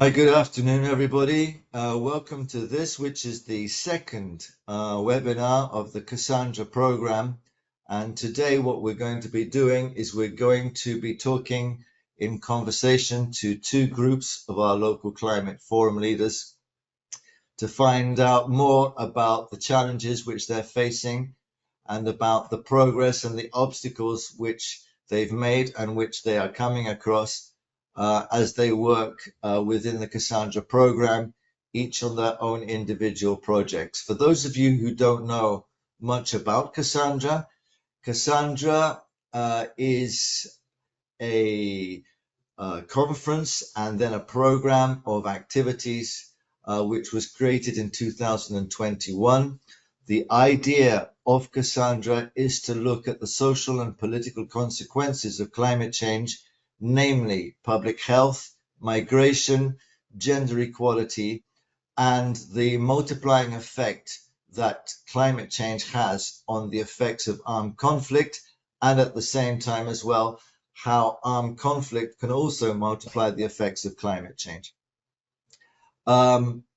Hi, good afternoon, everybody. Welcome to this, which is the second webinar of the Cassandra program. And today what we're going to be doing is we're going to be talking in conversation to two groups of our local climate forum leaders to find out more about the challenges which they're facing and about the progress and the obstacles which they've made and which they are coming across as they work within the Cassandra program, each on their own individual projects. For those of you who don't know much about Cassandra, Cassandra is a conference and then a program of activities which was created in 2021. The idea of Cassandra is to look at the social and political consequences of climate change, namely public health, migration, gender equality, and the multiplying effect that climate change has on the effects of armed conflict, and at the same time as well, how armed conflict can also multiply the effects of climate change.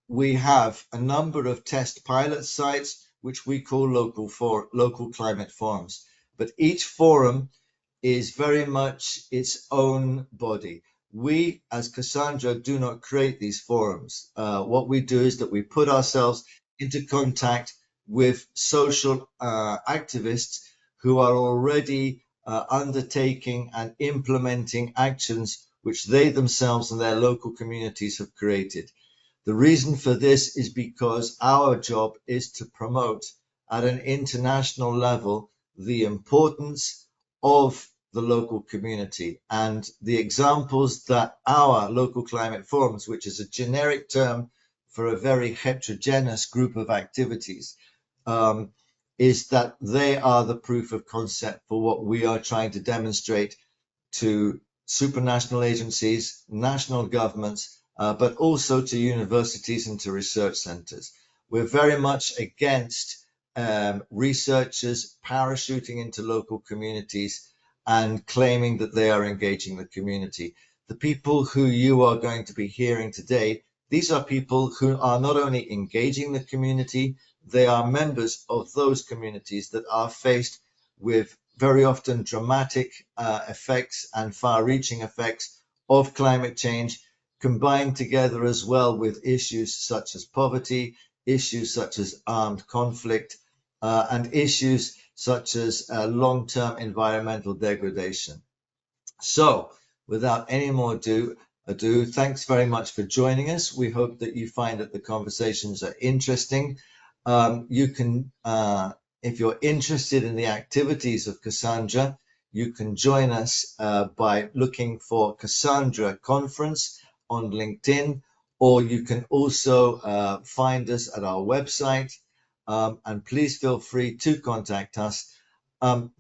We have a number of test pilot sites, which we call local climate forums. But each forum is very much its own body. We, as Cassandra, do not create these forums. What we do is that we put ourselves into contact with social activists who are already undertaking and implementing actions which they themselves and their local communities have created. The reason for this is because our job is to promote at an international level the importance of the local community, and the examples that our local climate forums, which is a generic term for a very heterogeneous group of activities, is that they are the proof of concept for what we are trying to demonstrate to supranational agencies, national governments, but also to universities and to research centers. We're very much against researchers parachuting into local communities and claiming that they are engaging the community. The people who you are going to be hearing today, these are people who are not only engaging the community, they are members of those communities that are faced with very often dramatic effects and far-reaching effects of climate change, combined together as well with issues such as poverty, issues such as armed conflict, and issues such as long-term environmental degradation. So, without any more ado, thanks very much for joining us. We hope that you find that the conversations are interesting. You can, if you're interested in the activities of Cassandra, you can join us by looking for Cassandra Conference on LinkedIn, or you can also find us at our website, and please feel free to contact us.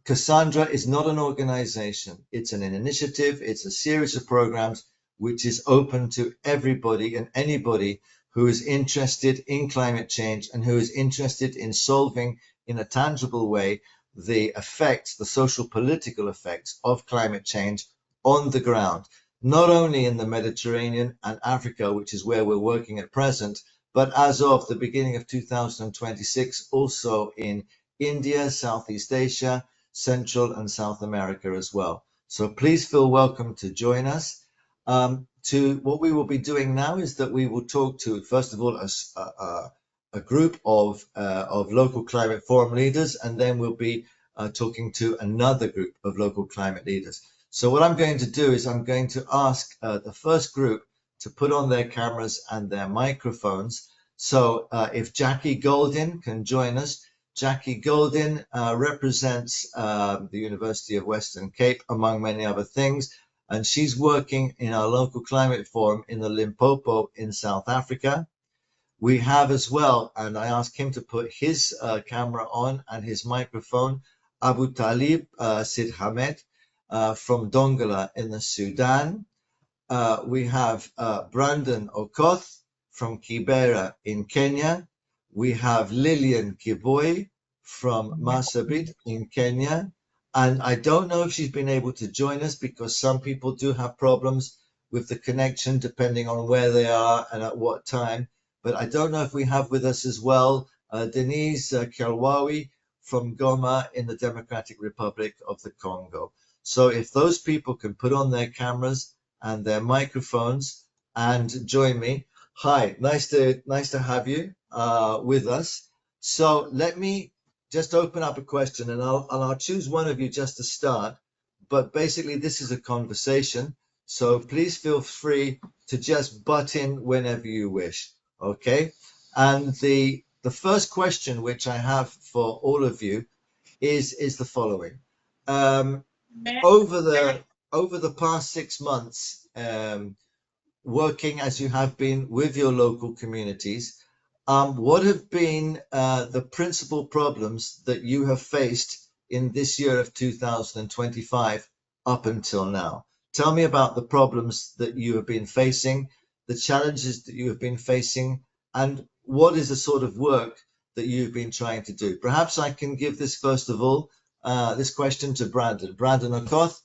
Cassandra is not an organization, it's an initiative, it's a series of programs which is open to everybody and anybody who is interested in climate change and who is interested in solving in a tangible way the effects, the social political effects of climate change on the ground, not only in the Mediterranean and Africa, which is where we're working at present, but as of the beginning of 2026, also in India, Southeast Asia, Central and South America as well. So please feel welcome to join us. What we will be doing now is that we will talk to, first of all, a group of local climate forum leaders, and then we'll be talking to another group of local climate leaders. So what I'm going to do is I'm going to ask the first group to put on their cameras and their microphones. So if Jackie Goldin can join us. Jackie Goldin represents the University of Western Cape, among many other things, and she's working in our local climate forum in the Limpopo in South Africa. We have as well, and I asked him to put his camera on and his microphone, Abu Talib Sidhamed from Dongola in the Sudan. We have Brandon Okoth from Kibera in Kenya. We have Lillian Kiboi from Marsabit in Kenya. And I don't know if she's been able to join us because some people do have problems with the connection depending on where they are and at what time. But I don't know if we have with us as well Denise Kialwawi from Goma in the Democratic Republic of the Congo. So if those people can put on their cameras and their microphones and join me. Hi, nice to have you with us. So let me just open up a question, and I'll choose one of you just to start. But basically, this is a conversation, so please feel free to just butt in whenever you wish. Okay. And the first question which I have for all of you is the following. Over the past 6 months, working as you have been with your local communities, what have been the principal problems that you have faced in this year of 2025 up until now? Tell me about the problems that you have been facing, the challenges that you have been facing, and what is the sort of work that you've been trying to do. Perhaps I can give this first of all, this question to Brandon Okoth,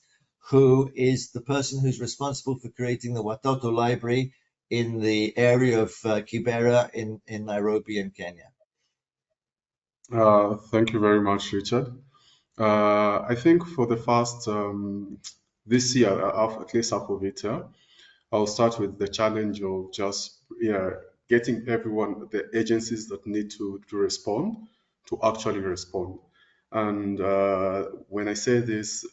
who is the person who's responsible for creating the Watoto Library in the area of Kibera in Nairobi in Kenya. Thank you very much, Richard. I think for the first, this year, at least half of it, I'll start with the challenge of just getting everyone, the agencies that need to respond, to actually respond. And when I say this,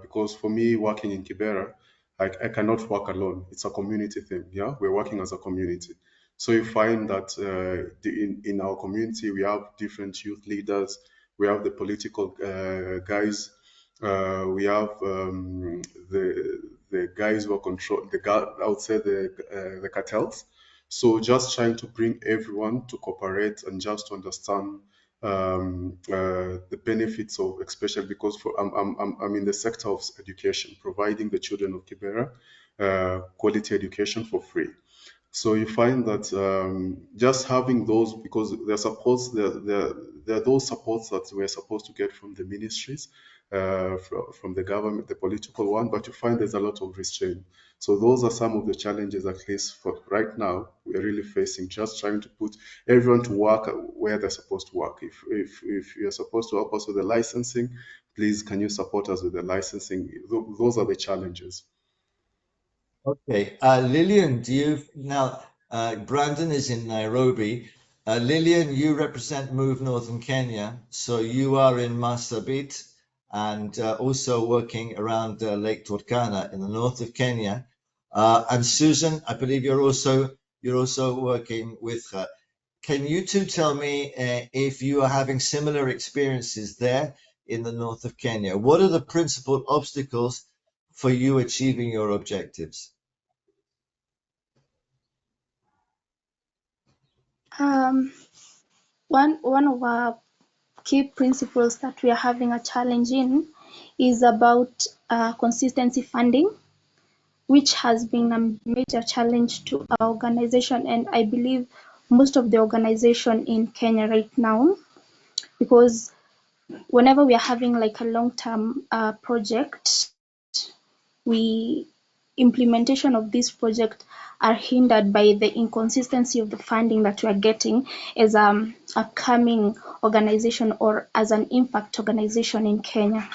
because for me, working in Kibera, I cannot work alone. It's a community thing. Yeah, we're working as a community. So you find that in our community, we have different youth leaders, we have the political guys, we have the guys who are control I would say the cartels. So just trying to bring everyone to cooperate and just to understand the benefits of, especially because I'm in the sector of education, providing the children of Kibera quality education for free. So you find that just having those, because there are those supports that we're supposed to get from the ministries, from the government, the political one, but you find there's a lot of restraint. So those are some of the challenges, at least for right now, we're really facing, just trying to put everyone to work where they're supposed to work. If you're supposed to help us with the licensing, please, can you support us with the licensing? Those are the challenges. Okay, Lillian, Brandon is in Nairobi. Lillian, you represent Move Northern Kenya, so you are in Marsabit and also working around Lake Turkana in the north of Kenya. And Susan, I believe you're also working with her. Can you two tell me if you are having similar experiences there in the north of Kenya? What are the principal obstacles for you achieving your objectives? One of our key principles that we are having a challenge in is about consistency funding, which has been a major challenge to our organization, and I believe most of the organization in Kenya right now, because whenever we are having like a long-term project, implementation of this project are hindered by the inconsistency of the funding that we are getting as a upcoming organization or as an impact organization in Kenya.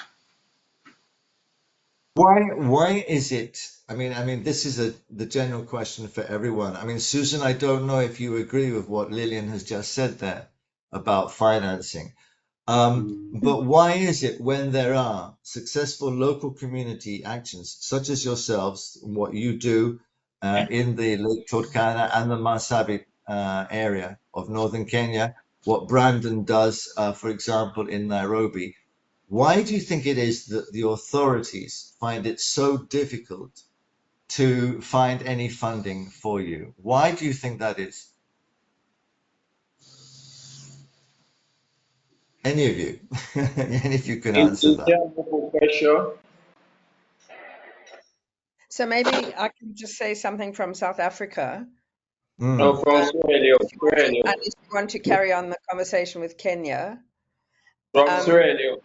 Why is it? I mean, this is the general question for everyone. I mean, Susan, I don't know if you agree with what Lillian has just said there about financing. But why is it when there are successful local community actions, such as yourselves, what you do in the Lake Turkana and the Marsabit area of northern Kenya, what Brandon does, for example, in Nairobi, why do you think it is that the authorities find it so difficult to find any funding for you? Why do you think that is? Any of you? And if you can answer that. So maybe I can just say something from South Africa. No, from Sierra Leone. And if you want to carry on the conversation with Kenya. From Sierra Leone.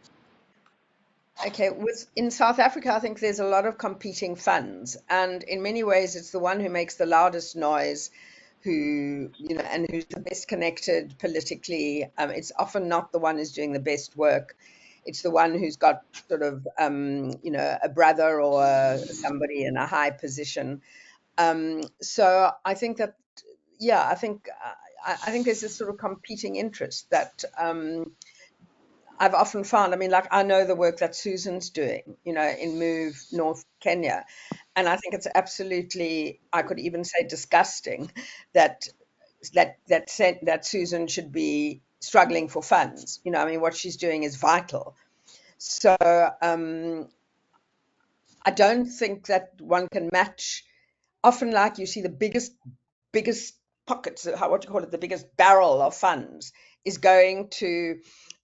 Okay, in South Africa, I think there's a lot of competing funds, and in many ways, it's the one who makes the loudest noise, and who's the best connected politically. It's often not the one who's doing the best work. It's the one who's got sort of, a brother or somebody in a high position. So I think that, yeah, I think there's this sort of competing interest that. I've often found, I mean, like I know the work that Susan's doing, in Move North Kenya. And I think it's absolutely, I could even say disgusting that that Susan should be struggling for funds. I mean, what she's doing is vital. So I don't think that one can match. Often, like you see, the biggest pockets, what do you call it, the biggest barrel of funds is going to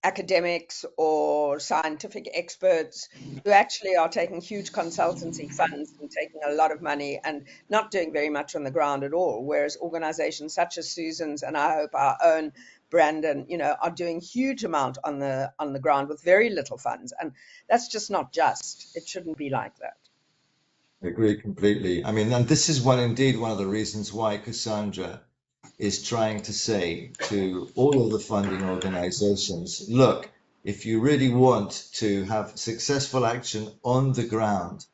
academics or scientific experts who actually are taking huge consultancy funds and taking a lot of money and not doing very much on the ground at all. Whereas organizations such as Susan's and I hope our own Brandon, are doing huge amount on the ground with very little funds. And that's just not just. It shouldn't be like that. I agree completely. I mean, and this is one of the reasons why Cassandra is trying to say to all of the funding organizations, look, if you really want to have successful action on the ground,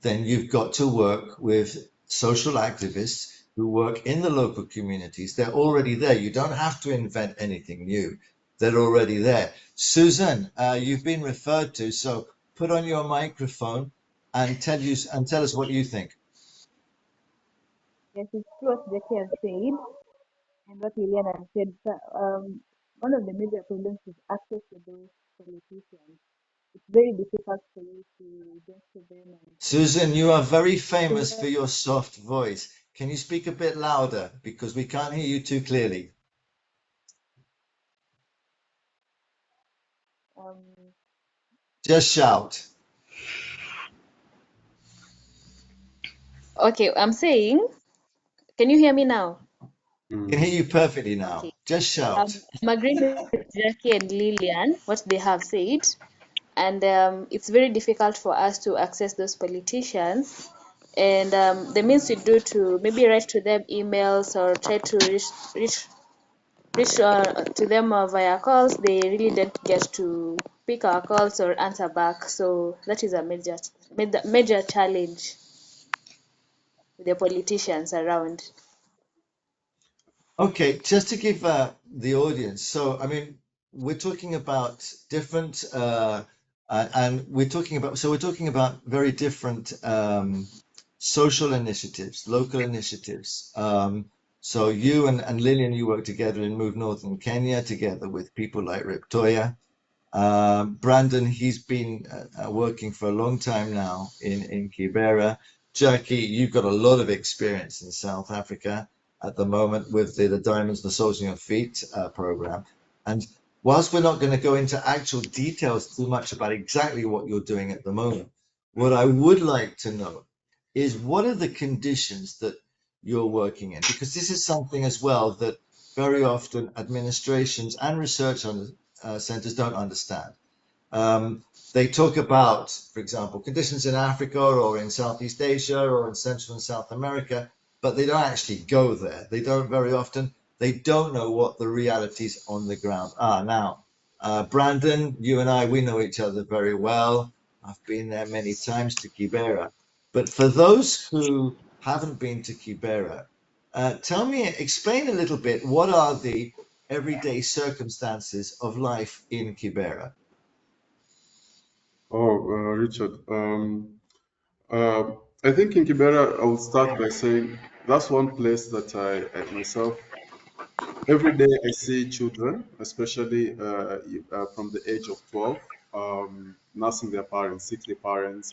then you've got to work with social activists who work in the local communities. They're already there. You don't have to invent anything new. They're already there. Susan, you've been referred to, so put on your microphone and tell us what you think. Yes, it's true what Jackie has said and what Liliana has said. One of the major problems is access to those politicians. It's very difficult for you to get to them. Susan, you are very famous for your soft voice. Can you speak a bit louder? Because we can't hear you too clearly. Just shout. Okay, I'm saying, can you hear me now? I can hear you perfectly now. Okay. Just shout. I'm agreeing with Jackie and Lillian, what they have said. And it's very difficult for us to access those politicians. And the means we do to maybe write to them emails or try to reach to them via calls, they really don't get to pick our calls or answer back. So that is a major challenge with the politicians around. Okay, just to give the audience, so I mean, we're talking about different, and we're talking about very different social initiatives, local initiatives. So you and Lillian, you work together in Move North in Kenya, together with people like Rip Toya. Brandon, he's been working for a long time now in Kibera. Jackie, you've got a lot of experience in South Africa at the moment with the Diamonds, the Soles on Your Feet program. And whilst we're not going to go into actual details too much about exactly what you're doing at the moment, what I would like to know is what are the conditions that you're working in? Because this is something as well that very often administrations and research centers don't understand. They talk about, for example, conditions in Africa or in Southeast Asia or in Central and South America, but they don't actually go there. They don't very often. They don't know what the realities on the ground are. Now, Brandon, you and I, we know each other very well. I've been there many times to Kibera. But for those who haven't been to Kibera, explain a little bit, what are the everyday circumstances of life in Kibera? Richard, I think in Kibera, I will start by saying that's one place that I myself, every day I see children, especially from the age of 12, nursing their parents, sickly parents,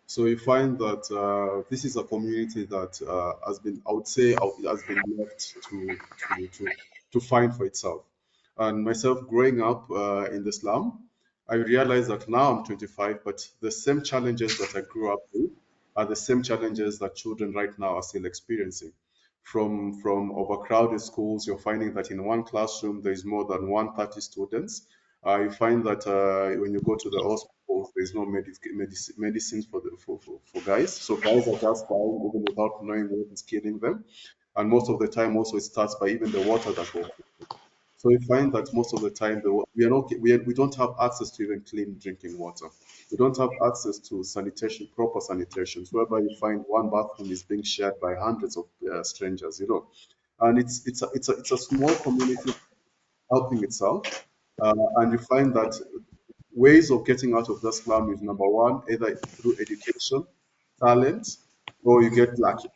So you find that this is a community that has been, I would say, has been left to find for itself. And myself, growing up in the slum, I realized that now I'm 25, but the same challenges that I grew up with are the same challenges that children right now are still experiencing. From overcrowded schools, you're finding that in one classroom there is more than 130 students. You find that when you go to the hospital, because there's no medicines for guys. So guys are just dying even without knowing what is killing them. And most of the time also it starts by even the water that goes. So we find that most of the time we don't have access to even clean drinking water. We don't have access to sanitation, proper sanitation, whereby you find one bathroom is being shared by hundreds of strangers, and it's a small community helping itself, and you find that ways of getting out of the slum is number one, either through education, talent, or you get lucky,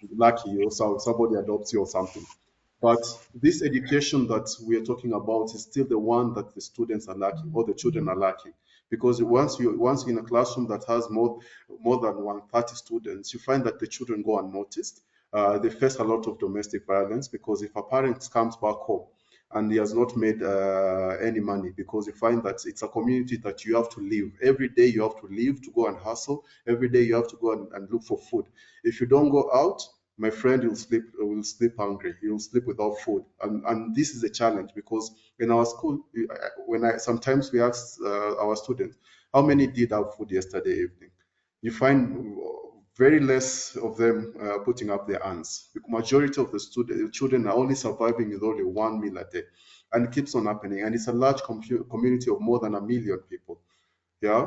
or somebody adopts you or something. But this education that we are talking about is still the one that the students are lacking or the children are lacking. Because once you're in a classroom that has more than 130 students, you find that the children go unnoticed. They face a lot of domestic violence because if a parent comes back home and he has not made any money, because you find that it's a community that you have to live. Every day you have to leave to go and hustle. Every day you have to go and look for food. If you don't go out, my friend will sleep hungry. He will sleep without food. And this is a challenge because in our school, sometimes we ask our students, how many did have food yesterday evening? You find very less of them putting up their hands. The majority of the children are only surviving with only one meal a day, and it keeps on happening. And it's a large community of more than 1 million people. Yeah.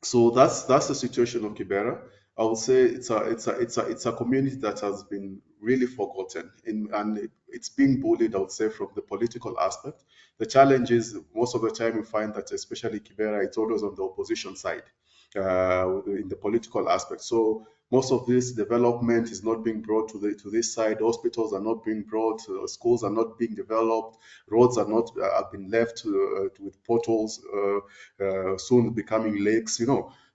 So that's the situation of Kibera. I would say it's a community that has been really forgotten, and it's being bullied, I would say, from the political aspect. The challenge is most of the time you find that, especially Kibera, it's always on the opposition side in the political aspect. So most of this development is not being brought to this side. Hospitals are not being brought. Schools are not being developed. Roads are not have been left with potholes, soon becoming lakes.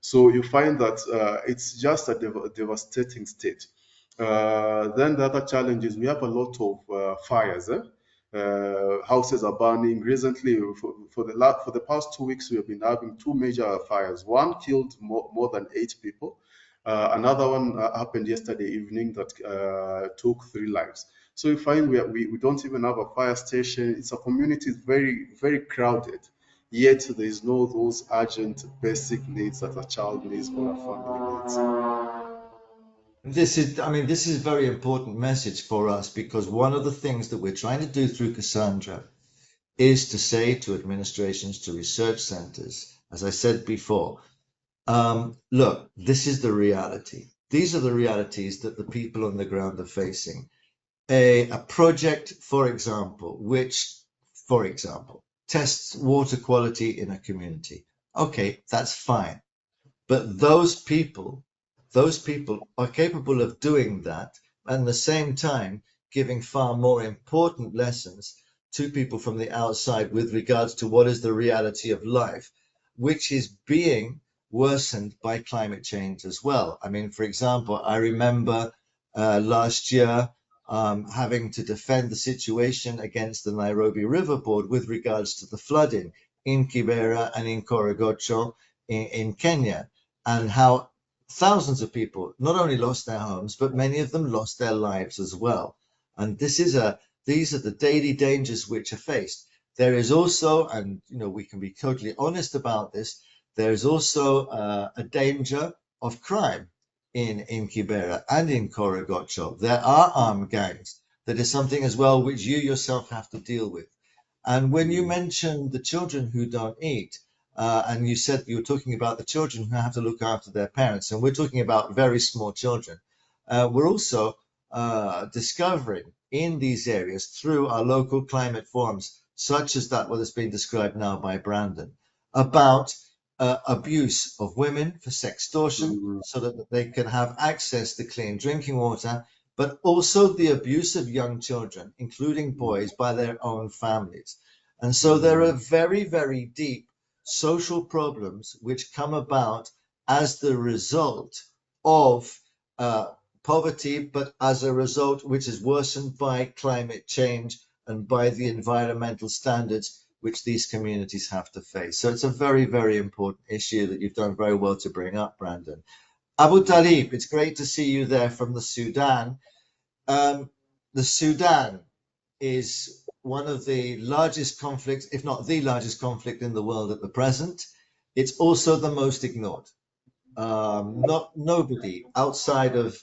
So you find that it's just a devastating state. Then the other challenge is we have a lot of fires. Houses are burning. Recently, for the past 2 weeks, we have been having two major fires. One killed more than 8 people. Another one happened yesterday evening that took 3 lives. So you find we don't even have a fire station. It's a community very, very crowded. Yet there is no those urgent basic needs that a child needs or a family needs. This is a very important message for us, because one of the things that we're trying to do through Cassandra is to say to administrations, to research centers, as I said before, look, this is the reality. These are the realities that the people on the ground are facing. A project, for example, tests water quality in a community. Okay, that's fine. But those people are capable of doing that, and at the same time giving far more important lessons to people from the outside with regards to what is the reality of life, which is being worsened by climate change as well. I mean, for example, I remember last year having to defend the situation against the Nairobi River Board with regards to the flooding in Kibera and in Korogocho in Kenya, and how thousands of people not only lost their homes, but many of them lost their lives as well. And these are the daily dangers which are faced. There is also, and we can be totally honest about this, there is also a danger of crime in Kibera and in Korogocho. There are armed gangs. That is something as well which you yourself have to deal with. And when you mentioned the children who don't eat, and you said you were talking about the children who have to look after their parents, and we're talking about very small children. We're also discovering in these areas through our local climate forums, such as that what has been described now by Brandon, about abuse of women for sextortion, so that they can have access to clean drinking water, but also the abuse of young children, including boys, by their own families. And so there are very, very deep social problems which come about as the result of poverty, but as a result which is worsened by climate change and by the environmental standards which these communities have to face. So it's a very, very important issue that you've done very well to bring up, Brandon. Abu Talib, it's great to see you there from the Sudan. The Sudan is one of the largest conflicts, if not the largest conflict in the world at the present. it's also the most ignored. Nobody outside of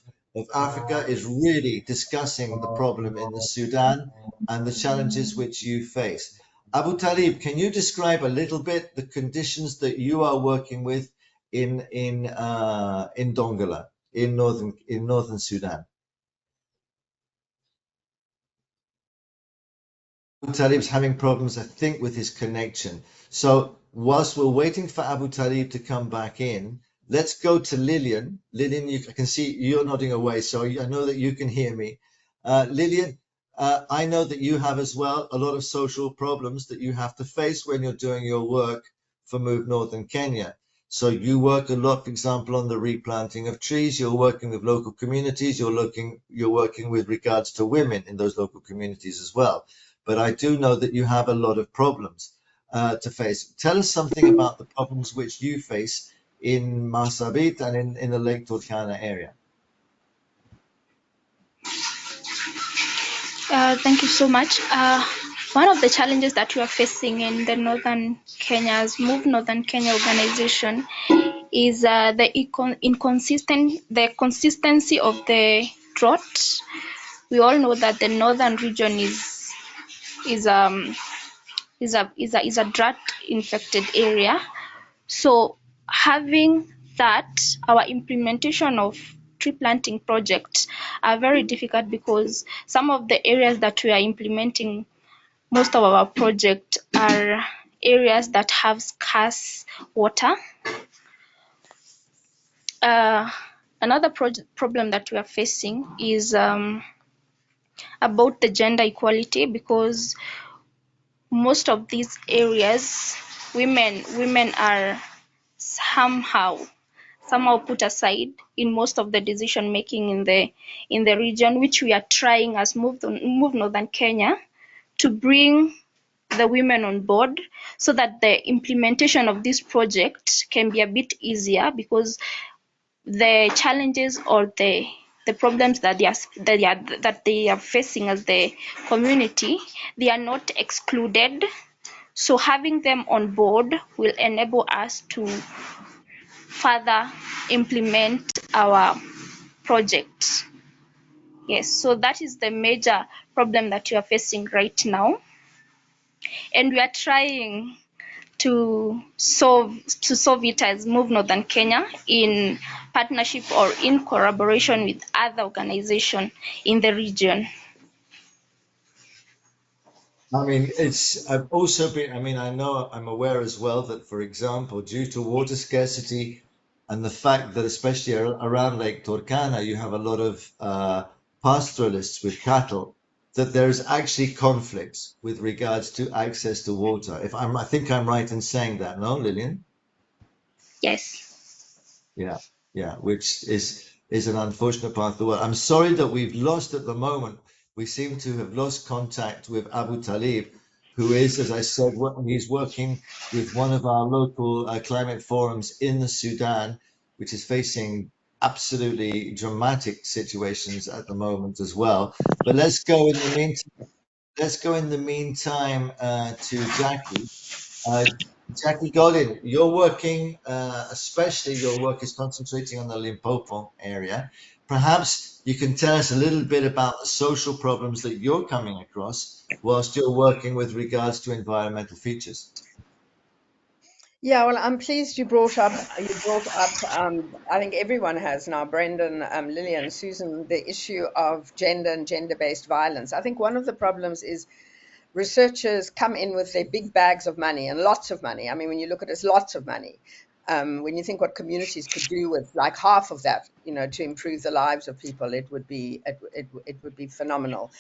Africa is really discussing the problem in the Sudan and the challenges which you face. Abu Talib, can you describe a little bit the conditions that you are working with in Dongola, in northern Sudan? Abu Talib's having problems, I think, with his connection. So whilst we're waiting for Abu Talib to come back in, let's go to Lillian. Lillian, I can see you're nodding away, so I know that you can hear me. Lillian, I know that you have as well a lot of social problems that you have to face when you're doing your work for Move Northern Kenya. So you work a lot, for example, on the replanting of trees. You're working with local communities. You're working with regards to women in those local communities as well. But I do know that you have a lot of problems to face. Tell us something about the problems which you face in Marsabit and in the Lake Turkana area. Thank you so much. One of the challenges that we are facing in the Northern Kenya's Move Northern Kenya organization is the consistency of the drought. We all know that the northern region is a drought-infected area. So having that, our implementation of tree planting projects are very difficult because some of the areas that we are implementing most of our projects are areas that have scarce water. Another problem that we are facing is about the gender equality, because most of these areas, women are somehow put aside in most of the decision making in the region, which we are trying as Move Northern Kenya to bring the women on board so that the implementation of this project can be a bit easier, because the challenges or the problems that they are facing as the community, they are not excluded. So having them on board will enable us to further implement our project. Yes, so that is the major problem that you are facing right now, and we are trying to solve it as Move Northern Kenya in partnership or in collaboration with other organizations in the region. I mean, I've also been, I'm aware as well that, for example, due to water scarcity and the fact that especially around Lake Turkana, you have a lot of pastoralists with cattle, that there's actually conflicts with regards to access to water. I think I'm right in saying that, no, Lillian? Yes. Yeah, which is an unfortunate part of the world. I'm sorry that we've lost at the moment. We seem to have lost contact with Abu Talib, who is, as I said, he's working with one of our local climate forums in the Sudan, which is facing absolutely dramatic situations at the moment as well. But let's go in the meantime to Jackie. Jackie Godin, especially your work is concentrating on the Limpopo area. Perhaps you can tell us a little bit about the social problems that you're coming across whilst you're working with regards to environmental features. Yeah, well, I'm pleased you brought up, I think everyone has now, Brendan, Lillian, Susan, the issue of gender and gender-based violence. I think one of the problems is researchers come in with their big bags of money and lots of money. I mean, when you look at it, it's lots of money. When you think what communities could do with like half of that, to improve the lives of people, it would be phenomenal.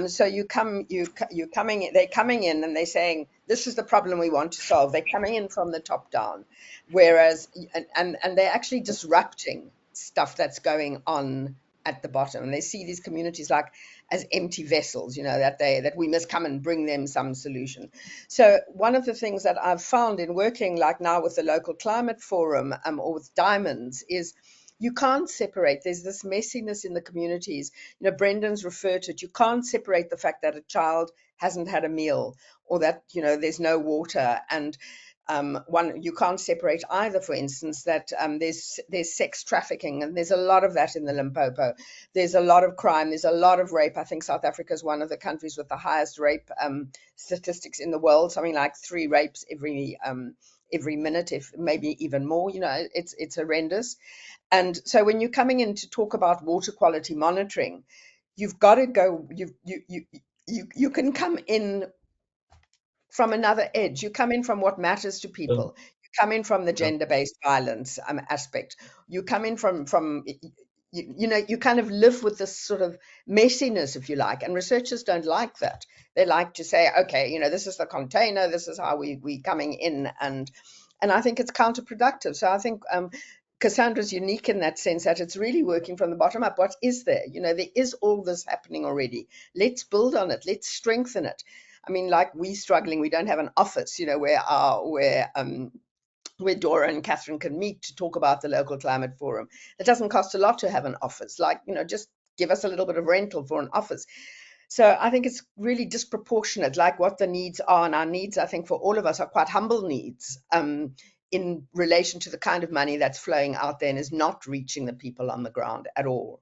So they're coming in and they're saying, this is the problem we want to solve. They're coming in from the top down, whereas and they're actually disrupting stuff that's going on at the bottom. And they see these communities like as empty vessels, that we must come and bring them some solution. So one of the things that I've found in working like now with the local climate forum or with Diamonds is you can't separate. There's this messiness in the communities. Brendan's referred to it. You can't separate the fact that a child hasn't had a meal or that, there's no water. And one, you can't separate either. For instance, that there's sex trafficking, and there's a lot of that in the Limpopo. There's a lot of crime. There's a lot of rape. I think South Africa is one of the countries with the highest rape statistics in the world. Something like 3 rapes every minute, if maybe even more. You know, it's horrendous. And so when you're coming in to talk about water quality monitoring, you've got to go. You can come in from another edge. You come in from what matters to people. You come in from the gender-based violence aspect. You come in from you know, you kind of live with this sort of messiness, if you like, and researchers don't like that. They like to say, okay, you know, this is the container, this is how we coming in, and I think it's counterproductive. So I think Cassandra's unique in that sense, that it's really working from the bottom up. What is there? You know, there is all this happening already. Let's build on it. Let's strengthen it. I mean, like, we're struggling. We don't have an office, you know, where Dora and Catherine can meet to talk about the local climate forum. It doesn't cost a lot to have an office. Like, you know, just give us a little bit of rental for an office. So I think it's really disproportionate, like what the needs are. And our needs, I think, for all of us are quite humble needs in relation to the kind of money that's flowing out there and is not reaching the people on the ground at all.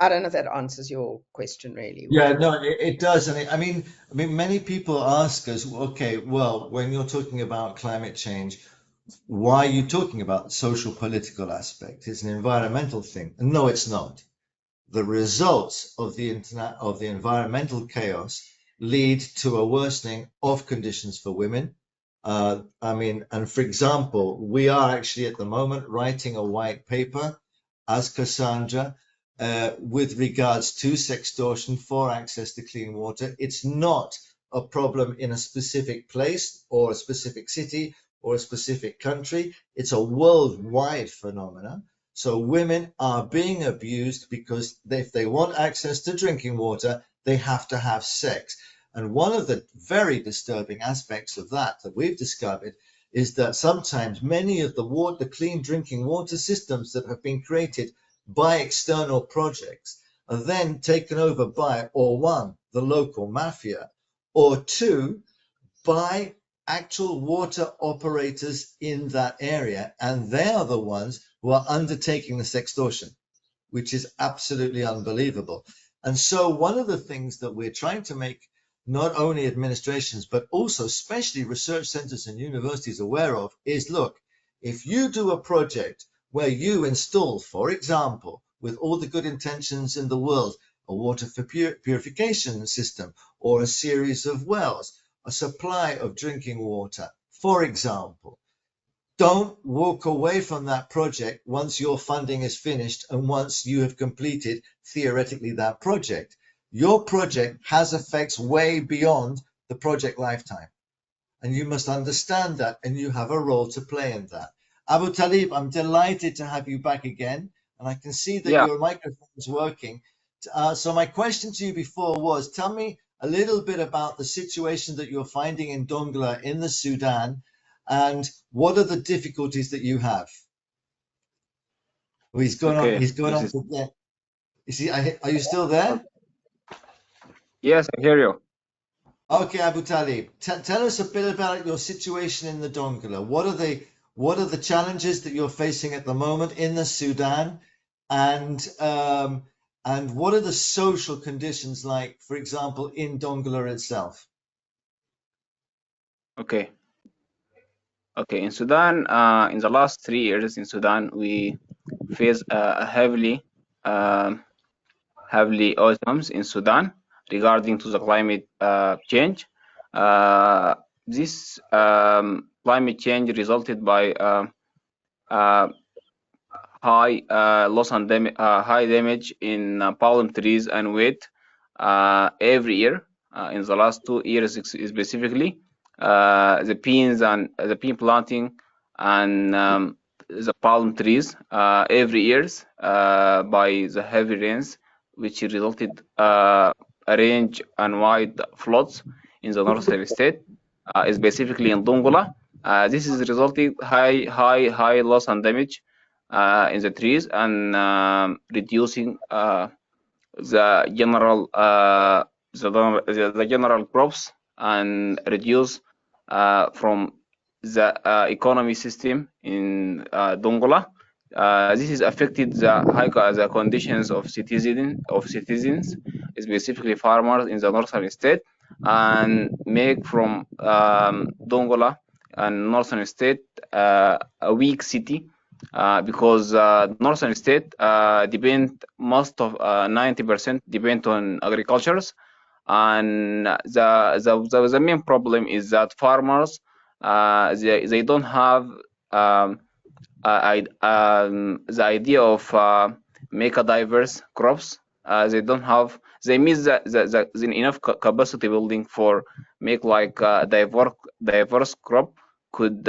I don't know if that answers your question, really. Yeah, no, it does. And I mean, many people ask us, okay, well, when you're talking about climate change, why are you talking about the social political aspect? It's an environmental thing. No, it's not. The results of the environmental chaos lead to a worsening of conditions for women. I mean, and for example, we are actually at the moment writing a white paper as Cassandra with regards to sextortion for access to clean water. It's not a problem in a specific place or a specific city or a specific country. It's a worldwide phenomenon. So women are being abused because if they want access to drinking water, they have to have sex. And one of the very disturbing aspects of that we've discovered is that sometimes many of the clean drinking water systems that have been created by external projects are then taken over by, or one, the local mafia, or two, by actual water operators in that area. And they are the ones who are undertaking the sextortion, which is absolutely unbelievable. And so one of the things that we're trying to make not only administrations, but also especially research centers and universities aware of is, look, if you do a project where you install, for example, with all the good intentions in the world, a water purification system or a series of wells, a supply of drinking water, for example, don't walk away from that project once your funding is finished and once you have completed, theoretically, that project. Your project has effects way beyond the project lifetime. And you must understand that, and you have a role to play in that. Abu Talib, I'm delighted to have you back again. And I can see that your microphone is working. So my question to you before was, tell me a little bit about the situation that you're finding in Dongola in the Sudan, and what are the difficulties that you have? Well, he's going on. He's going on to get. You see, are you still there? Yes, I hear you. Okay, Abu Talib, tell us a bit about your situation in the Dongola. What are the challenges that you're facing at the moment in the Sudan, and what are the social conditions like, for example, in Dongola itself? Okay. In Sudan, in the last 3 years in Sudan, we face heavily autumns in Sudan regarding to the climate change. This climate change resulted by high loss and high damage in palm trees and wheat every year. In the last 2 years specifically, the beans and the bean planting and the palm trees every years by the heavy rains, which resulted a range and wide floods in the northern state, specifically in Dongola. This is resulting high loss and damage in the trees and reducing the general the general crops, and reduce from the economy system in Dongola. This is affected the conditions of citizens, specifically farmers in the northern state, and make from Dongola and northern state a weak city, because northern state depend most of 90% depend on agricultures, and the main problem is that farmers they don't have the idea of make a diverse crops. They don't have, they miss the enough capacity building for make like diverse crop could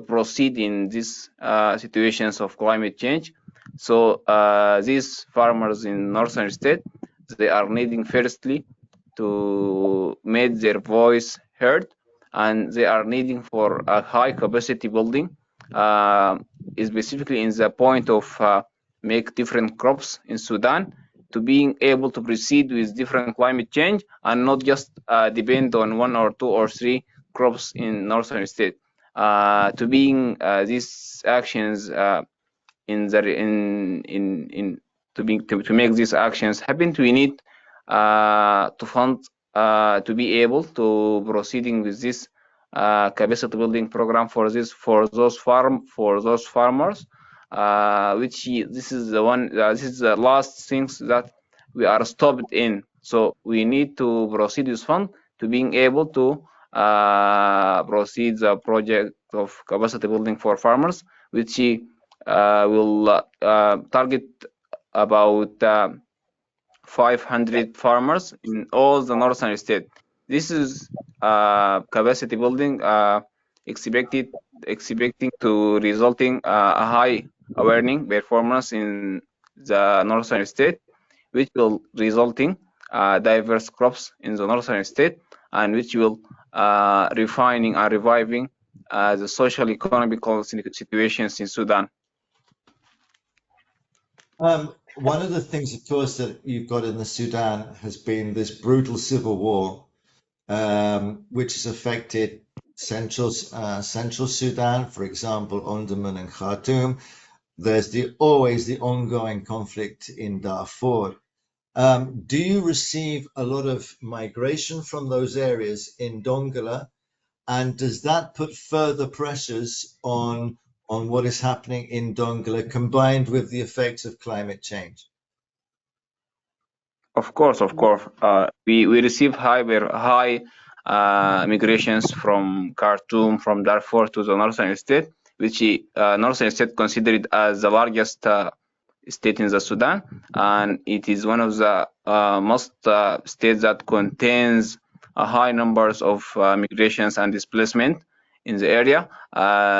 proceed in these situations of climate change. So these farmers in northern state, they are needing firstly to make their voice heard, and they are needing for a high capacity building, specifically in the point of make different crops in Sudan, to being able to proceed with different climate change and not just depend on 1 or 2 or 3 crops in northern state. To being these actions to make these actions happen, we need to fund to be able to proceeding with this capacity building program for those farmers, which this is the last things that we are stopped in. So we need to proceed with fund to being able to proceed the project of capacity building for farmers, which will target about 500 farmers in all the northern state. This is capacity building expecting to resulting a high earning performance in the northern state, which will resulting diverse crops in the northern state, and which will refining and reviving the social economical situations in Sudan. One of the things, of course, that you've got in the Sudan has been this brutal civil war, which has affected central Sudan, for example, Omdurman and Khartoum. There's always the ongoing conflict in Darfur. Do you receive a lot of migration from those areas in Dongola, and does that put further pressures on what is happening in Dongola, combined with the effects of climate change? Of course. We receive high migrations from Khartoum, from Darfur to the northern state, which northern state considered as the largest state in the Sudan, and it is one of the most states that contains a high numbers of migrations and displacement in the area.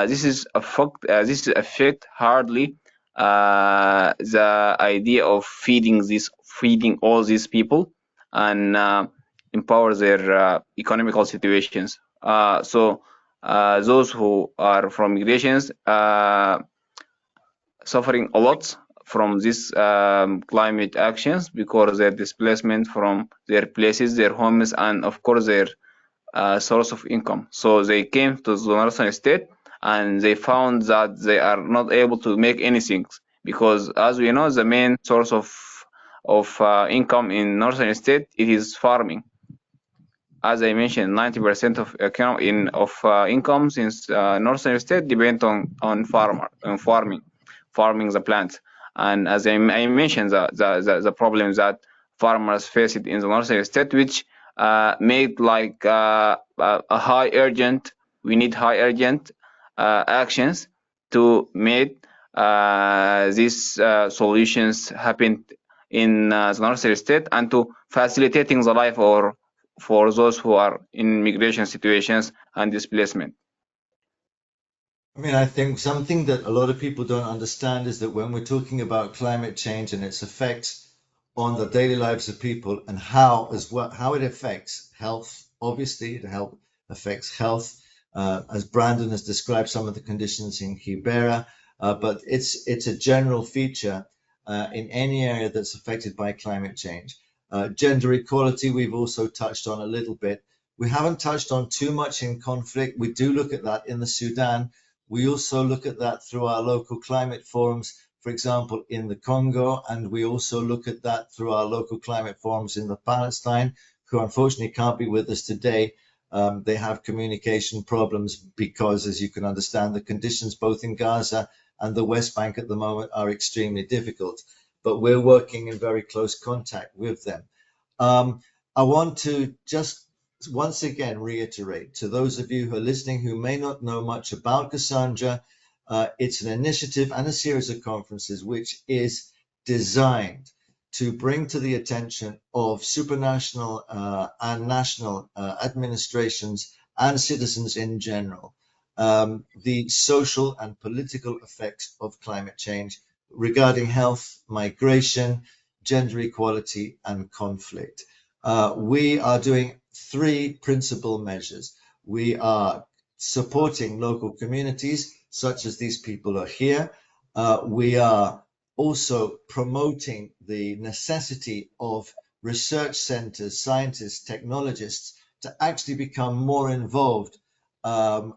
This is affect hardly the idea of feeding all these people and empower their economical situations. So those who are from migrations suffering a lot from these climate actions, because their displacement from their places, their homes, and of course their source of income. So they came to the northern state and they found that they are not able to make anything, because as we know, the main source of income in northern state, it is farming. As I mentioned, 90% of incomes in northern state depend on farming the plants. And as I mentioned, the problems that farmers face it in the northern state, which made like we need high urgent actions to make these solutions happen in the northern state, and to facilitating the life for those who are in migration situations and displacement. I mean, I think something that a lot of people don't understand is that when we're talking about climate change and its effects on the daily lives of people, and how it affects health, obviously it affects health, as Brandon has described some of the conditions in Kibera, but it's a general feature in any area that's affected by climate change. Gender equality, we've also touched on a little bit, We haven't touched on too much in conflict. We do look at that in the Sudan. We also look at that through our local climate forums, for example, in the Congo, and we also look at that through our local climate forums in the Palestine, who unfortunately can't be with us today. They have communication problems because, as you can understand, the conditions both in Gaza and the West Bank at the moment are extremely difficult. But we're working in very close contact with them. I want to just once again reiterate to those of you who are listening who may not know much about Cassandra, it's an initiative and a series of conferences which is designed to bring to the attention of supranational and national administrations and citizens in general the social and political effects of climate change regarding health, migration, gender equality, and conflict. We are doing three principal measures. We are supporting local communities, such as these people are here. We are also promoting the necessity of research centers, scientists, technologists to actually become more involved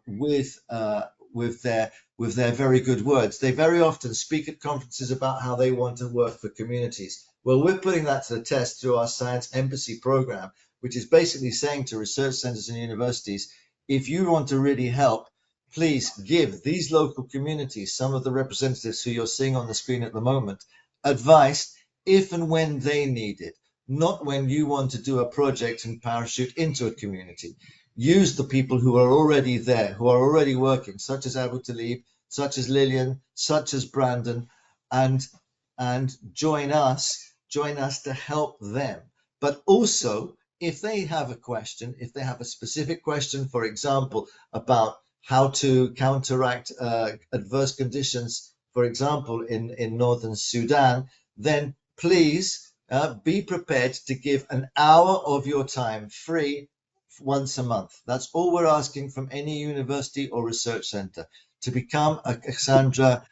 with their very good words. They very often speak at conferences about how they want to work for communities. Well, we're putting that to the test through our Science Embassy program, which is basically saying to research centers and universities, if you want to really help, please give these local communities, some of the representatives who you're seeing on the screen at the moment, advice if and when they need it, not when you want to do a project and parachute into a community. Use the people who are already there, who are already working, such as Abu Talib, such as Lillian, such as Brandon, and join us to help them. But also, if they have a question, if they have a specific question, for example, about how to counteract adverse conditions, for example, in northern Sudan, then please be prepared to give an hour of your time free once a month. That's all we're asking from any university or research center to become a Cassandra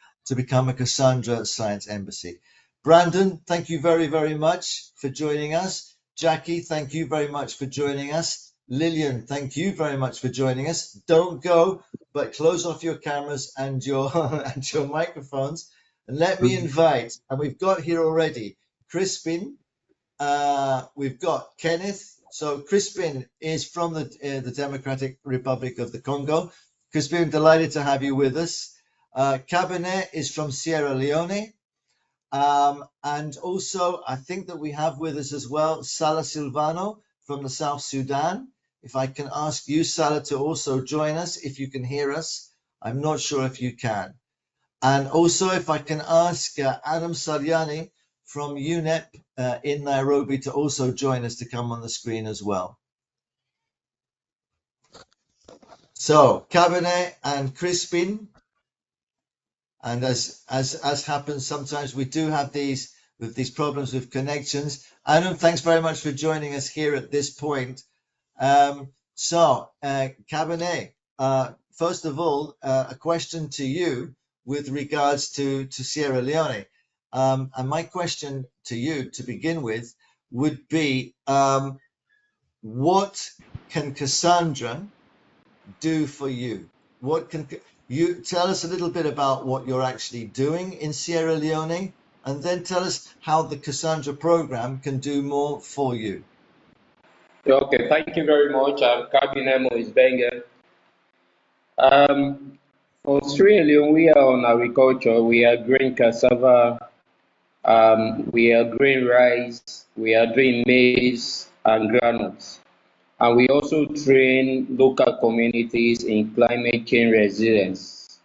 Science Embassy. Brandon, thank you very, very much for joining us. Jackie, thank you very much for joining us. Lillian, thank you very much for joining us. Don't go, but close off your cameras and your and your microphones. And let me invite, and we've got here already Crispin, we've got Kenneth. So Crispin is from the Democratic Republic of the Congo. Crispin, delighted to have you with us. Cabernet is from Sierra Leone. And also, I think that we have with us as well, Salah Silvano from the South Sudan. If I can ask you, Salah, to also join us, if you can hear us. I'm not sure if you can. And also, if I can ask Adam Saliani from UNEP in Nairobi to also join us to come on the screen as well. So, Cabernet and Crispin. And as happens, sometimes we do have these problems with connections. Adam, thanks very much for joining us here at this point. Cabernet, first of all, a question to you with regards to Sierra Leone. And my question to you to begin with would be, what can Cassandra do for you? What can you tell us a little bit about what you're actually doing in Sierra Leone, and then tell us how the Cassandra program can do more for you. Okay, thank you very much. I'm Kabinemo Isbenga. For Sierra Leone, we are on agriculture. We are growing cassava, we are growing rice, we are doing maize and granules. And we also train local communities in climate change resilience.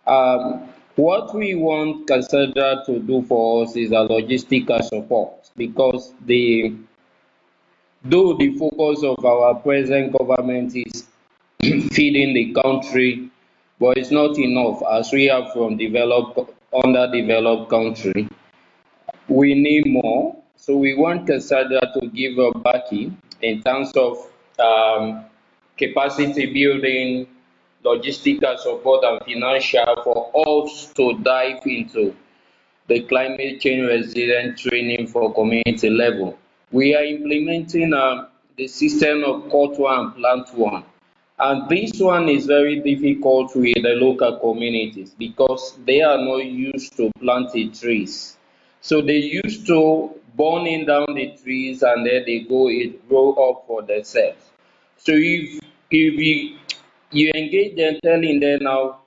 What we want Cassandra to do for us is a logistical support, because though the focus of our present government is feeding the country, but it's not enough, as we are from underdeveloped country. We need more, so we want Cassandra to give a backing in terms of capacity building, logistical support, and financial for us to dive into the climate change resilient training for community level. We are implementing the system of cut one and plant one. And this one is very difficult with the local communities because they are not used to planting trees. So they used to burning down the trees and then they grow up for themselves. So if you engage them, telling them now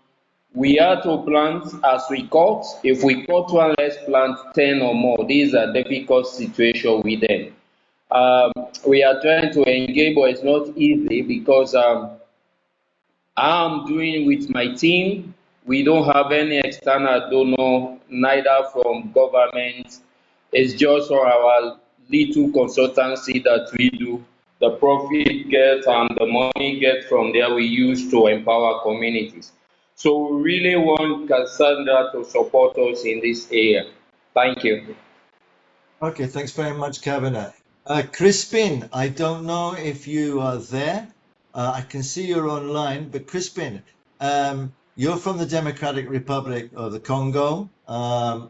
we have to plant as we cut. If we cut one, let's plant 10 or more. These are difficult situation with them. We are trying to engage, but it's not easy because I'm doing with my team. We don't have any external donor, neither from government. It's just for our little consultancy that we do. The profit get and the money get from there we use to empower communities. So we really want Cassandra to support us in this area. Thank you. Okay, thanks very much, Kavana. Crispin, I don't know if you are there. I can see you're online, but Crispin, you're from the Democratic Republic of the Congo.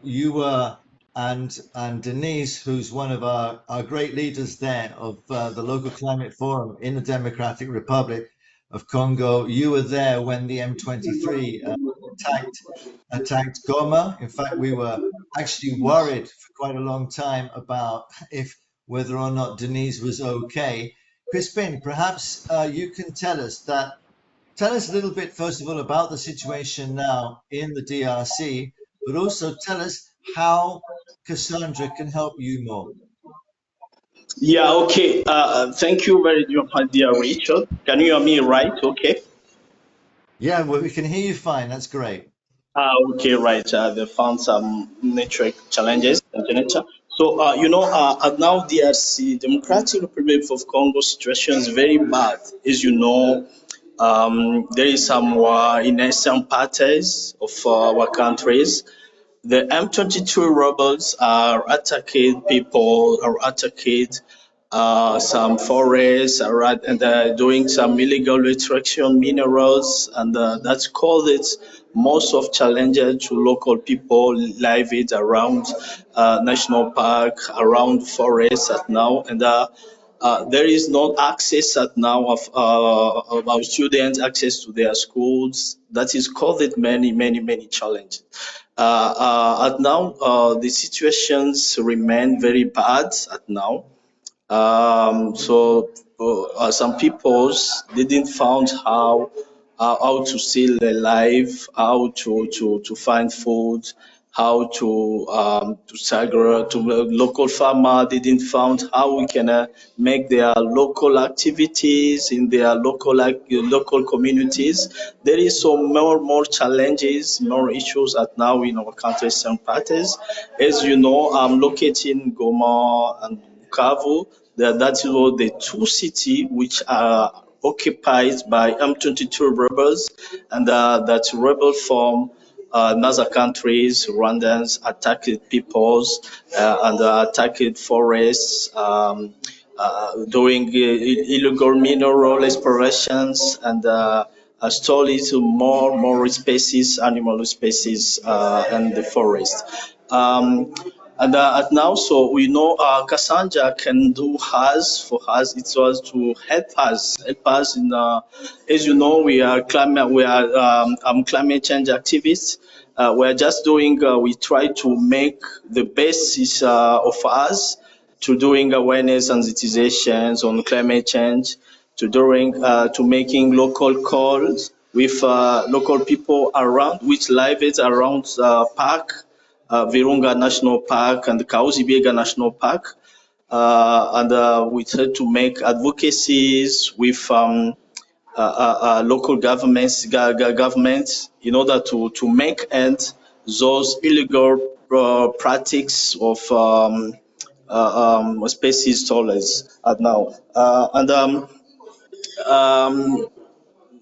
You were, and Denise, who's one of our great leaders there of the local climate forum in the Democratic Republic of Congo. You were there when the M23 attacked Goma. In fact, we were actually worried for quite a long time about whether or not Denise was okay. Crispin, perhaps you can tell us a little bit, first of all, about the situation now in the DRC, but also tell us how Cassandra can help you more. Yeah, okay. Thank you very much, dear Rachel. Can you hear me right? Okay. Yeah, well, we can hear you fine. That's great. Okay, right. They found some network challenges. So, now DRC, Democratic Republic of Congo situation is very bad. As you know, there is some war in eastern parts of our countries. The M23 rebels are attacking people, are attacking some forests, and doing some illegal extraction minerals, and that's caused it most of challenges to local people living around national park, around forests at now, and there is no access at now of our students access to their schools. That is caused many challenges. At now, the situations remain very bad at now. Some peoples didn't found how to still alive, how to find food, how to stagger to local farmer didn't found how we can make their local activities in their local communities. There is so more challenges, more issues at now in our countries and parties. As you know, I'm located in Goma and Bukavu. That is the two cities which are occupied by M23 rebels, and that rebel form in other countries, Rwandans attacked peoples and attacked forests, doing illegal mineral explorations, and stole more species, animal species, in the forest. And now, so we know Cassandra can do has for us. It was to help us in. As you know, we are climate change activists. We're just doing. We try to make the basis of us to doing awareness and sensitizations on climate change, to making local calls with local people around which live it around park. Virunga National Park and the Kahuzi-Biega National Park, and we try to make advocacies with local governments in order to make end those illegal practices of species stolen now.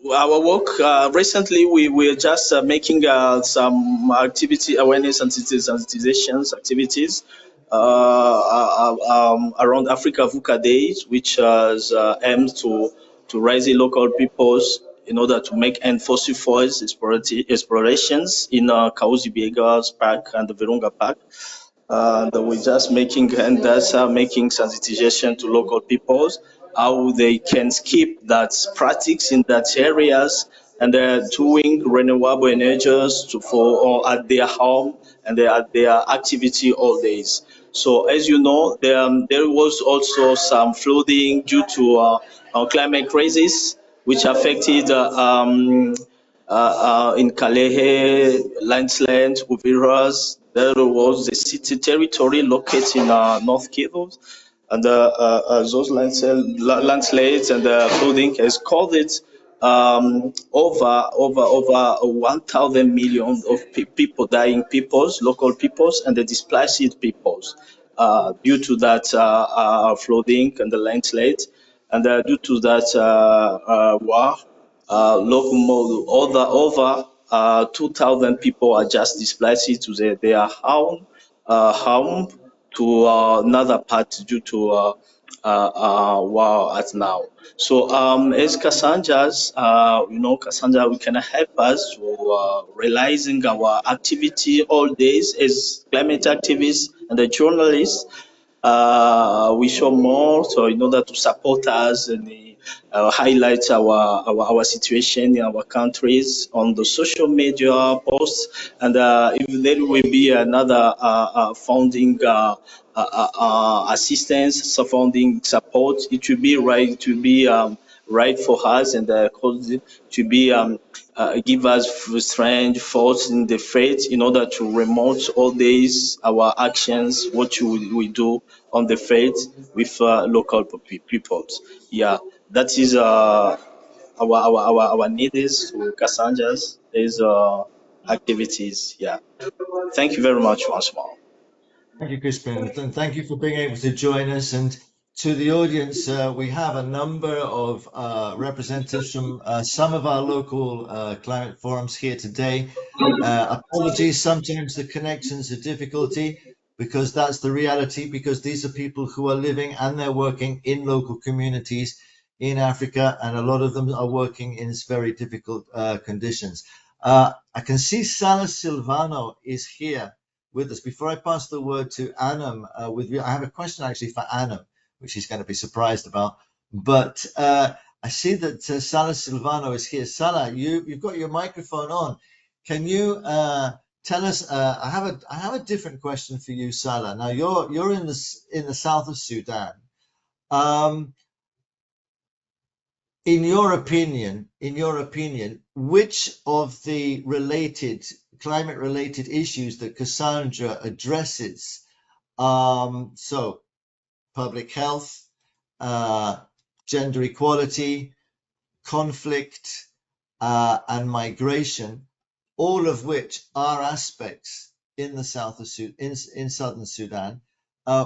Our work recently, we were just making some activity awareness and sensitizations activities around Africa VUCA Days, which aims to raise the local peoples in order to make end fossil fuels explorations in Kahuzi-Biega's Park and the Virunga Park. And we're just making and that's making sensitization to local peoples. how they can skip that practice in that areas, and they're doing renewable energies for at their home and at their activity all days. So as you know, there was also some flooding due to climate crisis, which affected in Kalehe, landslide, Uviras. There was the city territory located in North Kivu, and those landslides and flooding has caused over 1,000 million of people, dying peoples, local peoples, and the displaced peoples due to that flooding and the landslide, and due to that war. Over 2,000 people are just displaced to their home to another part due to war at now. So as Cassandra's, Cassandra, we can help us to realizing our activity all days as climate activists and the journalists. We show more so in order to support us and highlight our situation in our countries on the social media posts, and if there will be another funding assistance, so funding support, it will be right. It will be right for us, and to be give us strength, force in the faith in order to remote all these our actions, what we do on the faith with local peoples. Yeah, that is our need is to Cassandra's is activities. Yeah, thank you very much once more. Thank you, Crispin, and thank you for being able to join us. And to the audience, we have a number of representatives from some of our local climate forums here today. Apologies, sometimes the connections are difficulty, because that's the reality, because these are people who are living and they're working in local communities in Africa, and a lot of them are working in very difficult conditions. I can see Salah Silvano is here with us. Before I pass the word to Anam, I have a question actually for Anam, which he's going to be surprised about. But I see that Salah Silvano is here. Salah, you've got your microphone on. Can you tell us? I have a different question for you, Salah. Now you're in the south of Sudan. In your opinion, which of the climate-related issues that Cassandra addresses, so public health, gender equality, conflict, and migration, all of which are aspects in the south of in southern Sudan,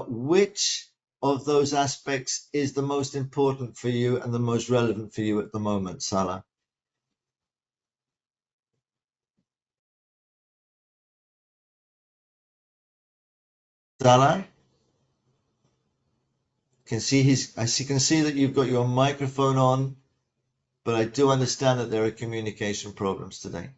which of those aspects is the most important for you and the most relevant for you at the moment, Salah? Salah? I can see that you've got your microphone on, but I do understand that there are communication problems today.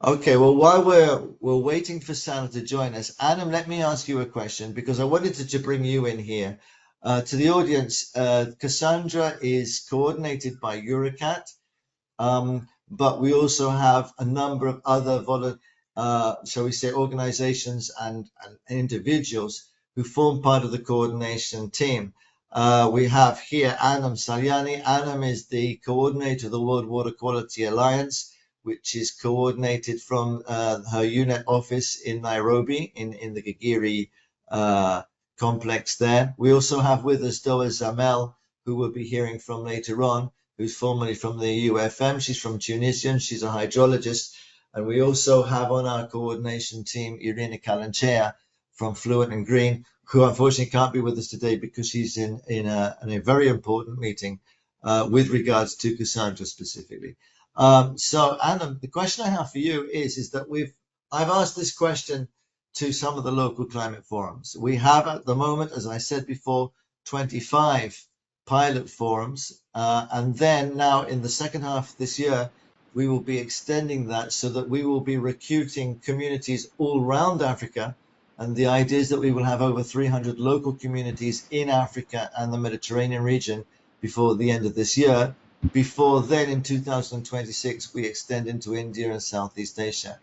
Okay, well, while we're waiting for Salah to join us, Adam, let me ask you a question, because I wanted to bring you in here. To the audience, Cassandra is coordinated by Eurocat, but we also have a number of other shall we say, organizations and individuals who form part of the coordination team. We have here Anam Salyani. Anam is the coordinator of the World Water Quality Alliance, which is coordinated from her unit office in Nairobi, in the Gigiri complex there. We also have with us Doa Zamel, who we'll be hearing from later on, who's formerly from the UFM. She's from Tunisia. She's a hydrologist. And we also have on our coordination team Irina Kalanchea from Fluent and Green, who unfortunately can't be with us today because she's in a very important meeting with regards to Cassandra specifically. So Anna, the question I have for you is that I've asked this question to some of the local climate forums. We have at the moment, as I said before, 25 pilot forums, and then now in the second half of this year, we will be extending that so that we will be recruiting communities all around Africa And the idea is that we will have over 300 local communities in Africa and the Mediterranean region before the end of this year. Before then, in 2026, we extend into India and Southeast Asia.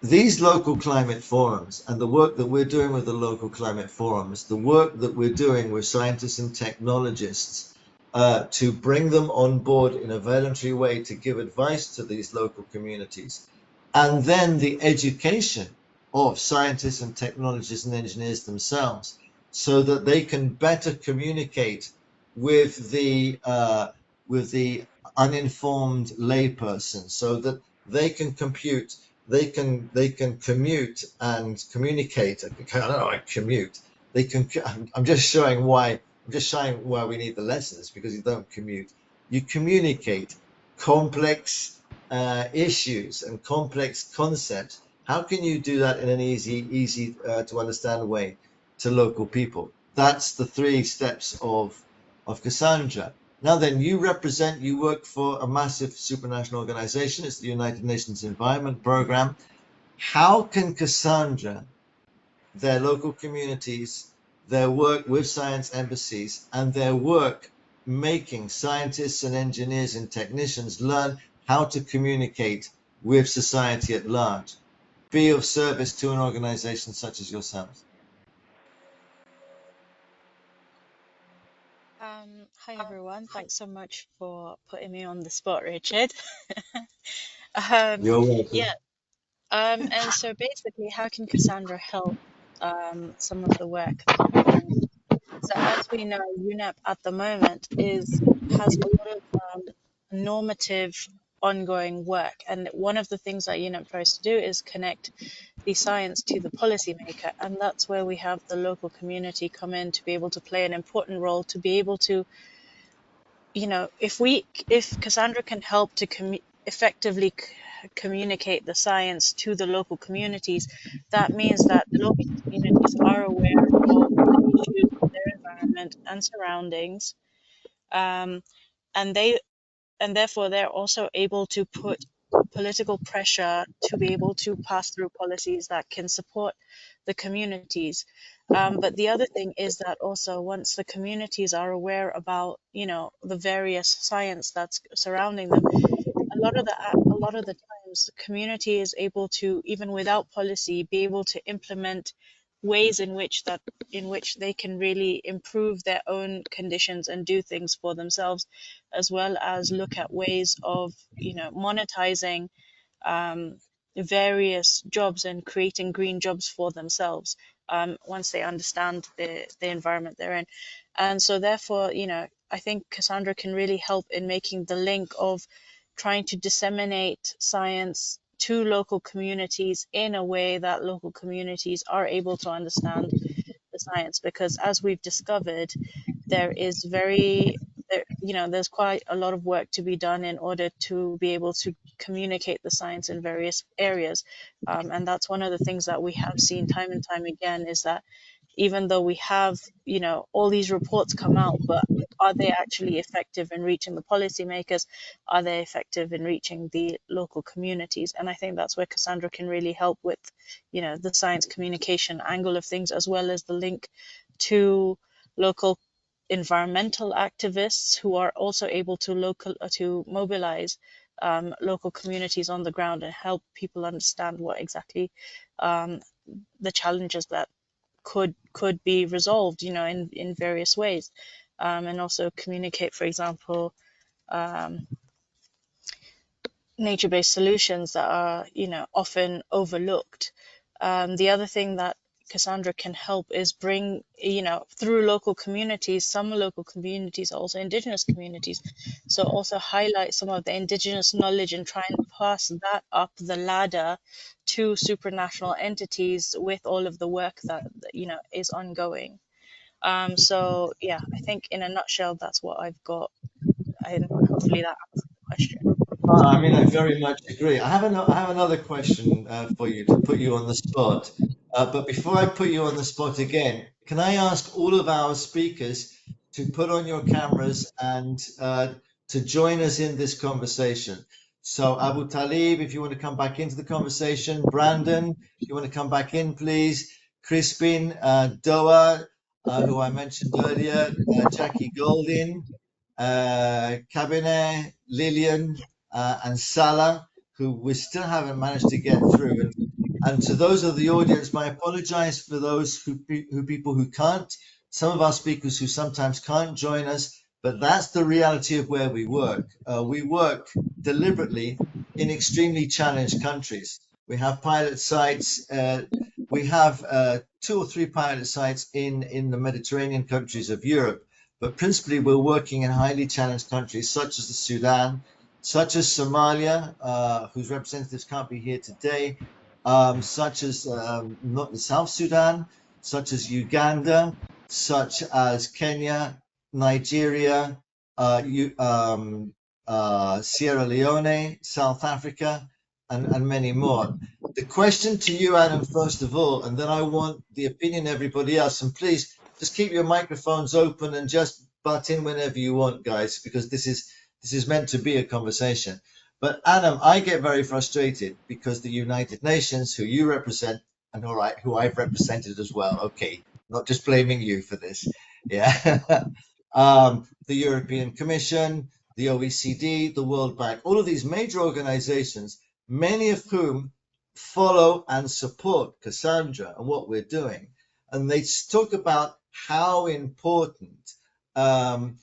These local climate forums and the work that we're doing with the local climate forums, the work that we're doing with scientists and technologists to bring them on board in a voluntary way to give advice to these local communities, and then the education of scientists and technologists and engineers themselves so that they can better communicate with the uninformed layperson, so that they can commute and communicate. I don't know, commute. They can. I'm just showing why we need the lessons, because you don't commute. You communicate complex issues and complex concepts. How can you do that in an easy to understand way to local people? That's the 3 steps of Cassandra. Now then, you work for a massive supranational organization. It's the United Nations Environment Programme. How can Cassandra, their local communities, their work with science embassies, and their work making scientists and engineers and technicians learn how to communicate with society at large, be of service to an organization such as yourselves? Hi everyone, thanks so much for putting me on the spot, Richard. You're welcome. Yeah, and so basically, how can Cassandra help some of the work that we're doing? So as we know, UNEP at the moment has a lot of normative ongoing work, and one of the things that UNEP tries to do is connect the science to the policymaker, and that's where we have the local community come in to be able to play an important role, to be able to, you know, if Cassandra can help to effectively communicate the science to the local communities, that means that the local communities are aware of the issues of their environment and surroundings, and therefore they're also able to put political pressure to be able to pass through policies that can support the communities. But the other thing is that also, once the communities are aware about, you know, the various science that's surrounding them, a lot of the times the community is able to, even without policy, be able to implement ways in which they can really improve their own conditions and do things for themselves, as well as look at ways of, you know, monetizing various jobs and creating green jobs for themselves once they understand the environment they're in. And so therefore, you know, I think Cassandra can really help in making the link of trying to disseminate science to local communities in a way that local communities are able to understand the science, because as we've discovered, there's quite a lot of work to be done in order to be able to communicate the science in various areas, and that's one of the things that we have seen time and time again, is that even though we have, you know, all these reports come out, but are they actually effective in reaching the policymakers? Are they effective in reaching the local communities? And I think that's where Cassandra can really help with, you know, the science communication angle of things, as well as the link to local environmental activists who are also able to mobilize local communities on the ground and help people understand what exactly the challenges that could be resolved, you know, in various ways, and also communicate, for example, nature-based solutions that are, you know, often overlooked. The other thing that Cassandra can help is bring, you know, through local communities. Some local communities are also indigenous communities, so also highlight some of the indigenous knowledge and try and pass that up the ladder to supranational entities with all of the work that, you know, is ongoing. So yeah, I think in a nutshell, that's what I've got, and hopefully that answers the question. I mean, I very much agree. I have another question for you to put you on the spot. But before I put you on the spot again, can I ask all of our speakers to put on your cameras and to join us in this conversation? So Abu Talib, if you want to come back into the conversation, Brandon, you want to come back in, please? Crispin, Doa, who I mentioned earlier, Jackie Goldin, Kabine, Lillian, and Salah, who we still haven't managed to get through. And to those of the audience, I apologize for those people who can't. Some of our speakers who sometimes can't join us, but that's the reality of where we work. We work deliberately in extremely challenged countries. We have pilot sites. We have 2 or 3 pilot sites in the Mediterranean countries of Europe, but principally we're working in highly challenged countries such as the Sudan, such as Somalia, whose representatives can't be here today, such as not the South Sudan, such as Uganda, such as Kenya, Nigeria, Sierra Leone, South Africa, and many more. The question to you, Adam, first of all, and then I want the opinion of everybody else. And please just keep your microphones open and just butt in whenever you want, guys, because this is meant to be a conversation. But Adam, I get very frustrated because the United Nations, who you represent, and all right, who I've represented as well. Okay, not just blaming you for this. Yeah. The European Commission, the OECD, the World Bank, all of these major organizations, many of whom follow and support Cassandra and what we're doing. And they talk about how important the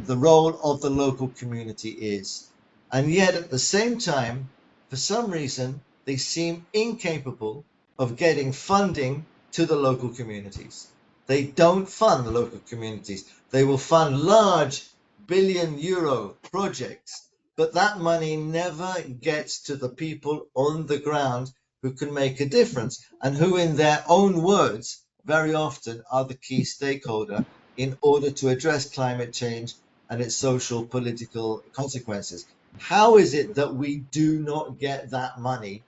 role of the local community is. And yet at the same time, for some reason, they seem incapable of getting funding to the local communities. They don't fund the local communities. They will fund large billion-euro projects, but that money never gets to the people on the ground who can make a difference and who, in their own words, very often are the key stakeholder in order to address climate change and its social political consequences. How is it that we do not get that money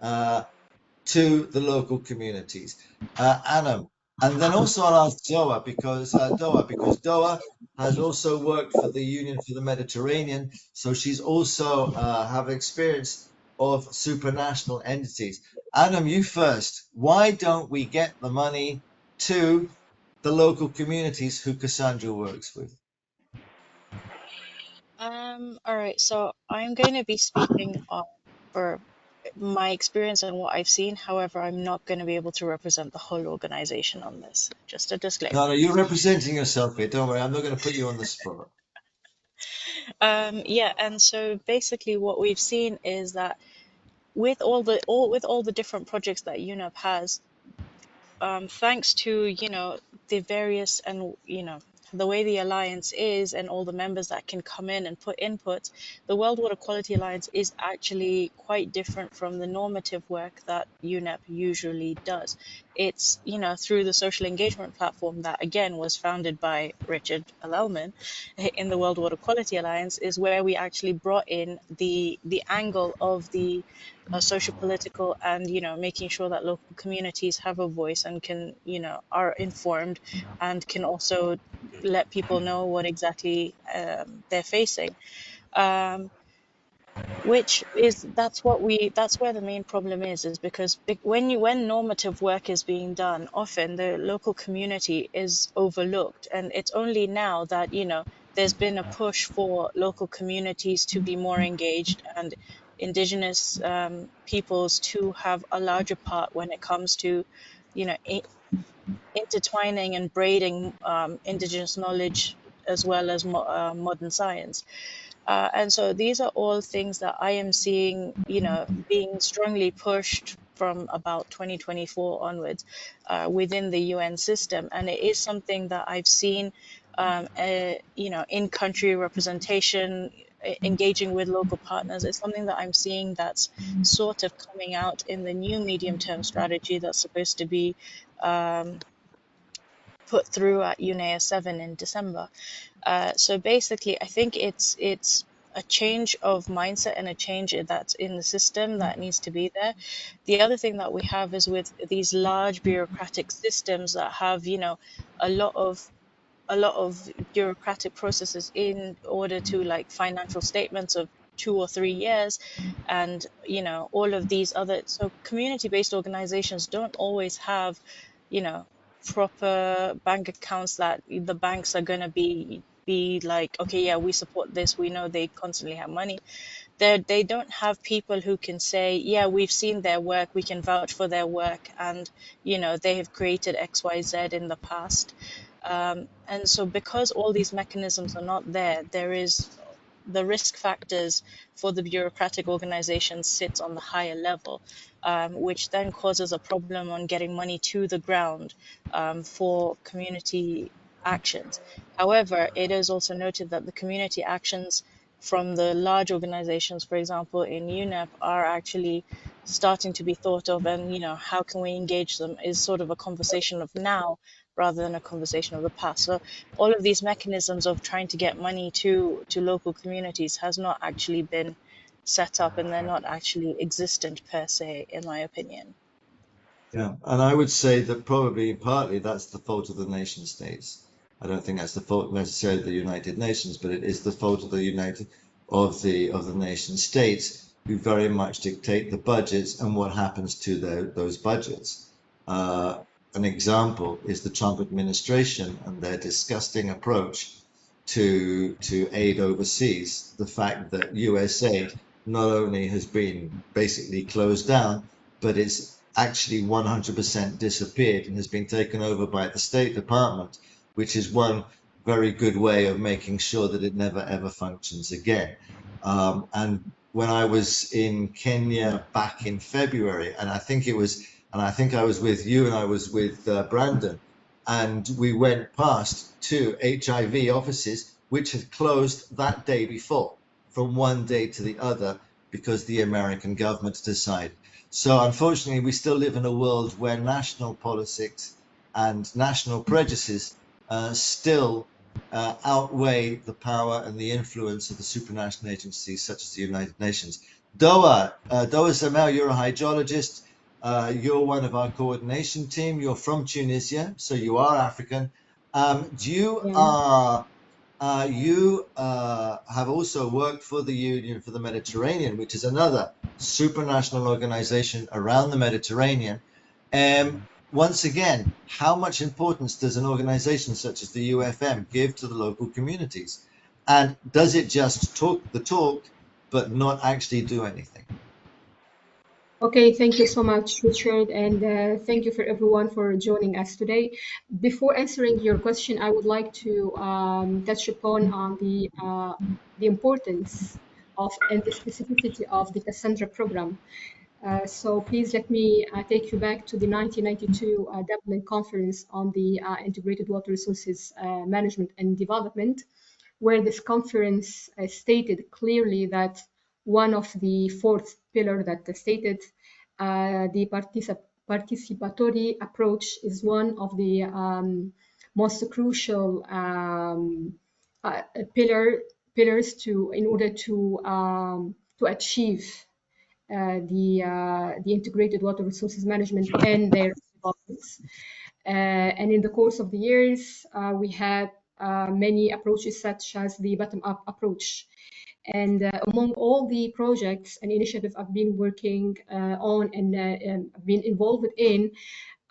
to the local communities? Adam, and then also I'll ask Doa because Doa has also worked for the Union for the Mediterranean, so she's also have experience of supranational entities. Adam, you first. Why don't we get the money to the local communities who Cassandra works with? All right, so I'm going to be speaking on for my experience and what I've seen. However, I'm not going to be able to represent the whole organization on this. Just a disclaimer. No, you're representing yourself here. Don't worry, I'm not going to put you on the spot. Yeah, and so basically what we've seen is that with all the different projects that UNEP has, thanks to the various and the way the alliance is and all the members that can come in and put inputs, the World Water Quality Alliance is actually quite different from the normative work that UNEP usually does. It's through the social engagement platform that again was founded by Richard Allelman in the World Water Quality Alliance, is where we actually brought in the angle of the social political and making sure that local communities have a voice and can are informed and can also let people know what exactly they're facing, which is that's where the main problem is because when normative work is being done, often the local community is overlooked, and it's only now that there's been a push for local communities to be more engaged and indigenous peoples to have a larger part when it comes to intertwining and braiding indigenous knowledge as well as modern science. And so these are all things that I am seeing, being strongly pushed from about 2024 onwards within the UN system. And it is something that I've seen, in country representation, engaging with local partners. It's something that I'm seeing that's sort of coming out in the new medium-term strategy that's supposed to be put through at UNEA 7 in December. So basically, I think it's a change of mindset and a change that's in the system that needs to be there. The other thing that we have is with these large bureaucratic systems that have, a lot of bureaucratic processes in order to, like, financial statements of 2 or 3 years. And you know, all of these other, so community-based organizations don't always have, you know, proper bank accounts that the banks are going to be like, okay, yeah, we support this, we know they constantly have money. They don't have people who can say, yeah, we've seen their work, we can vouch for their work, and you know, they have created XYZ in the past. And so because all these mechanisms are not there, there is the risk factors for the bureaucratic organizations sits on the higher level, which then causes a problem on getting money to the ground for community actions. However, it is also noted that the community actions from the large organizations, for example, in UNEP, are actually starting to be thought of, and you know, how can we engage them is sort of a conversation of now rather than a conversation of the past. So all of these mechanisms of trying to get money to local communities has not actually been set up, and they're not actually existent per se, in my opinion. Yeah, and I would say that probably partly that's the fault of the nation states. I don't think that's the fault necessarily of the United Nations, but it is the fault of the nation states, who very much dictate the budgets and what happens to those budgets. An example is the Trump administration and their disgusting approach to aid overseas. The fact that US aid not only has been basically closed down, but it's actually 100% disappeared and has been taken over by the State Department, which is one very good way of making sure that it never ever functions again. And when I was in Kenya back in February, and I think I was with you and I was with Brandon, and we went past 2 HIV offices which had closed that day before, from one day to the other, because the American government decided. So unfortunately, we still live in a world where national politics and national prejudices still outweigh the power and the influence of the supranational agencies such as the United Nations. Doa Zamel, you're a hydrologist. You're one of our coordination team. You're from Tunisia, so you are African. You have also worked for the Union for the Mediterranean, which is another supranational organization around the Mediterranean. Once again, how much importance does an organization such as the UFM give to the local communities? And does it just talk the talk, but not actually do anything? Okay, thank you so much, Richard, and thank you for everyone for joining us today. Before answering your question, I would like to touch upon the importance of and the specificity of the Cassandra program. So please let me take you back to the 1992 Dublin Conference on the Integrated Water Resources Management and Development, where this conference stated clearly that one of the 4th pillar that stated the participatory approach is one of the most crucial pillars in order to achieve the integrated water resources management and their developments. And in the course of the years, we had many approaches such as the bottom-up approach. And among all the projects and initiatives I've been working on and been involved in,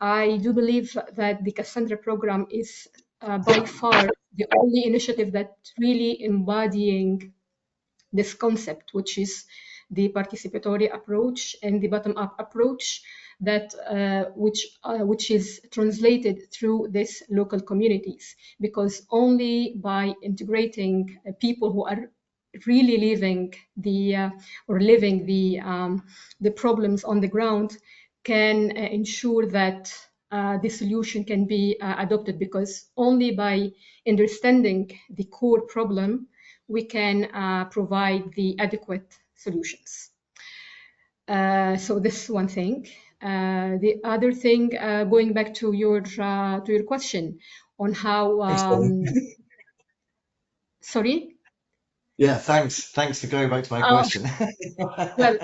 I do believe that the Cassandra program is by far the only initiative that really embodying this concept, which is the participatory approach and the bottom-up approach, that which is translated through these local communities. Because only by integrating people who are really living the problems on the ground can ensure that the solution can be adopted. Because only by understanding the core problem we can provide the adequate solutions. So this is one thing. The other thing, going back to your question on how. Sorry. Yeah, thanks for going back to my question. Well,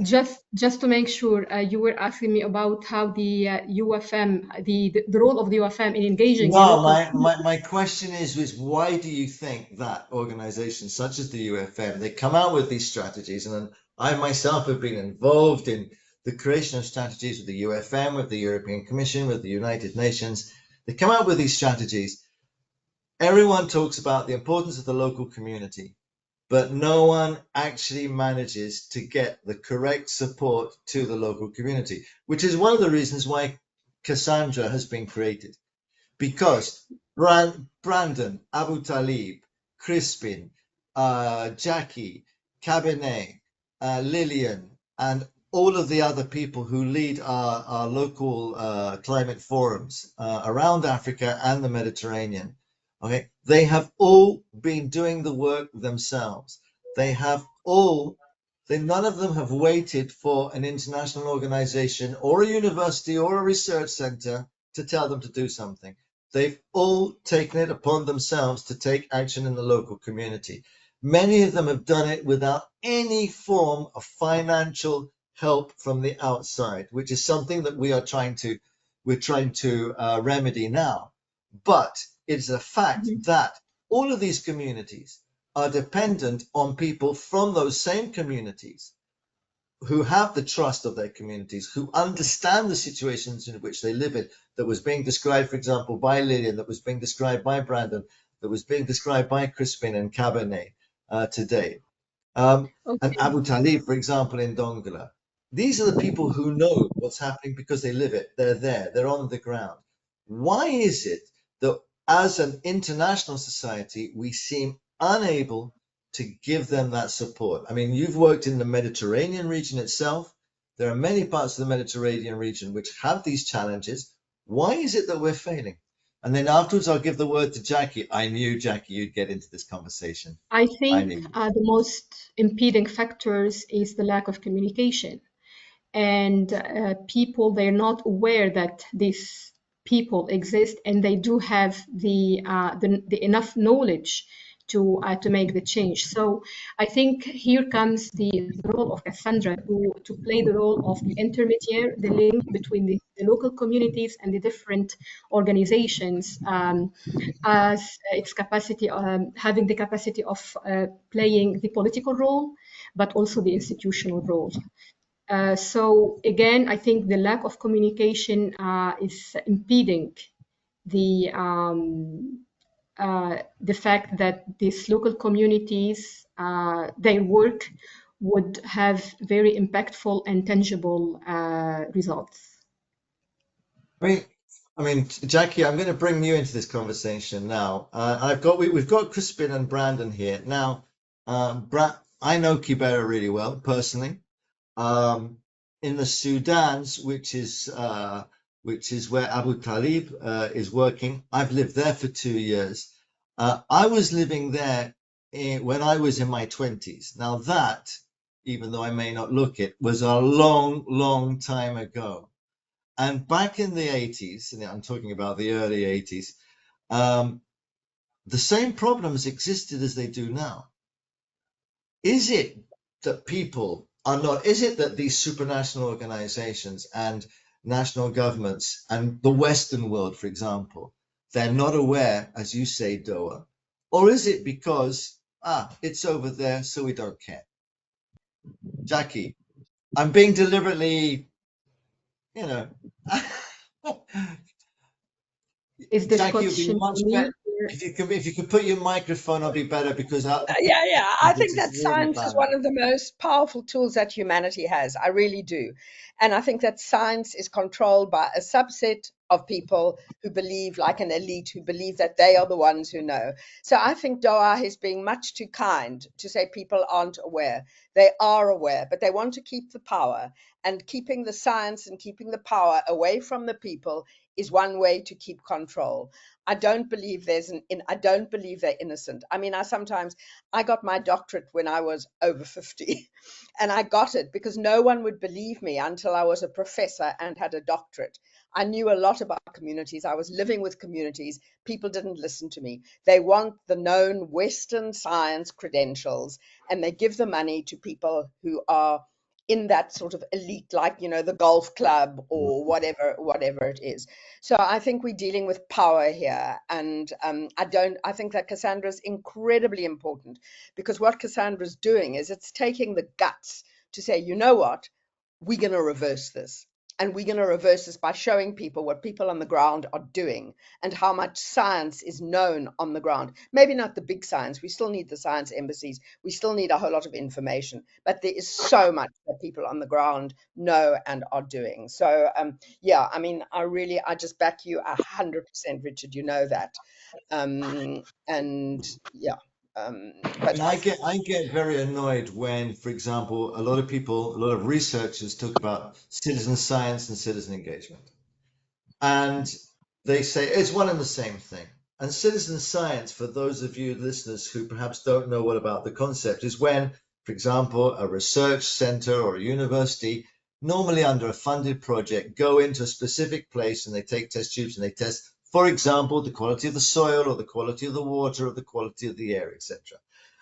just to make sure, you were asking me about how the UFM, the role of the UFM in engaging the No, local. my question is why do you think that organizations such as the UFM, they come out with these strategies, and then I myself have been involved in the creation of strategies with the UFM, with the European Commission, with the United Nations. They come out with these strategies. Everyone talks about the importance of the local community, but no one actually manages to get the correct support to the local community, which is one of the reasons why Cassandra has been created. Because Brandon, Abu Talib, Crispin, Jackie, Cabernet, Lillian, and all of the other people who lead our local climate forums around Africa and the Mediterranean, okay, they have all been doing the work themselves. None of them have waited for an international organization or a university or a research center to tell them to do something. They've all taken it upon themselves to take action in the local community. Many of them have done it without any form of financial help from the outside, which is something that we're trying to remedy now. But it's a fact that all of these communities are dependent on people from those same communities who have the trust of their communities, who understand the situations in which they live in, that was being described, for example, by Lillian, that was being described by Brandon, that was being described by Crispin and Cabernet today. And Abu Talib, for example, in Dongola. These are the people who know what's happening because they live it. They're there. They're on the ground. Why is it that as an international society, we seem unable to give them that support? I mean, you've worked in the Mediterranean region itself. There are many parts of the Mediterranean region which have these challenges. Why is it that we're failing? And then afterwards, I'll give the word to Jackie. I knew, Jackie, you'd get into this conversation. I think the most impeding factors is the lack of communication. And people, they're not aware that these people exist, and they do have the enough knowledge to make the change. So I think here comes the role of Cassandra to play the role of the intermediary, the link between the local communities and the different organizations, as its capacity, having the capacity of playing the political role, but also the institutional role. So again, I think the lack of communication is impeding the fact that these local communities, their work would have very impactful and tangible results. I mean, Jackie, I'm going to bring you into this conversation now. We've got Crispin and Brandon here now. I know Kibera really well personally. In the Sudans, which is where Abu Talib is working, I've lived there for 2 years. I was living there when I was in my 20s. Now that, even though I may not look it, was a long, long time ago. And back in the 80s, and I'm talking about the early 80s, the same problems existed as they do now. Is it that people are not, is it that these supranational organizations and national governments and the Western world, for example, they're not aware, as you say, Doa, or is it because, it's over there, so we don't care? Jackie, I'm being deliberately, Is this Jackie, would be question much better if you could put your microphone. I'll be better because I think that science is one of the most powerful tools that humanity has. I really do, and I think that science is controlled by a subset of people who believe, like an elite, who believe that they are the ones who know. So I think Doa is being much too kind to say people aren't aware. They are aware, but they want to keep the power. And keeping the science and keeping the power away from the people is one way to keep control. I don't believe I don't believe they're innocent. I mean, I got my doctorate when I was over 50, and I got it because no one would believe me until I was a professor and had a doctorate. I knew a lot about communities. I was living with communities. People didn't listen to me. They want the known Western science credentials, and they give the money to people who are in that sort of elite, like, the golf club or whatever it is. So I think we're dealing with power here. And I think that Cassandra is incredibly important, because what Cassandra's doing is it's taking the guts to say, you know what, we're going to reverse this. And we're going to reverse this by showing people what people on the ground are doing and how much science is known on the ground. Maybe not the big science. We still need the science embassies. We still need a whole lot of information. But there is so much that people on the ground know and are doing. So, yeah, I mean, I just back you 100%, Richard. You know that. And yeah. But I get very annoyed when, for example, a lot of researchers talk about citizen science and citizen engagement, and they say it's one and the same thing. And citizen science, for those of you listeners who perhaps don't know what about the concept, is when, for example, a research center or a university, normally under a funded project, go into a specific place and they take test tubes and they test, for example, the quality of the soil or the quality of the water or the quality of the air, etc.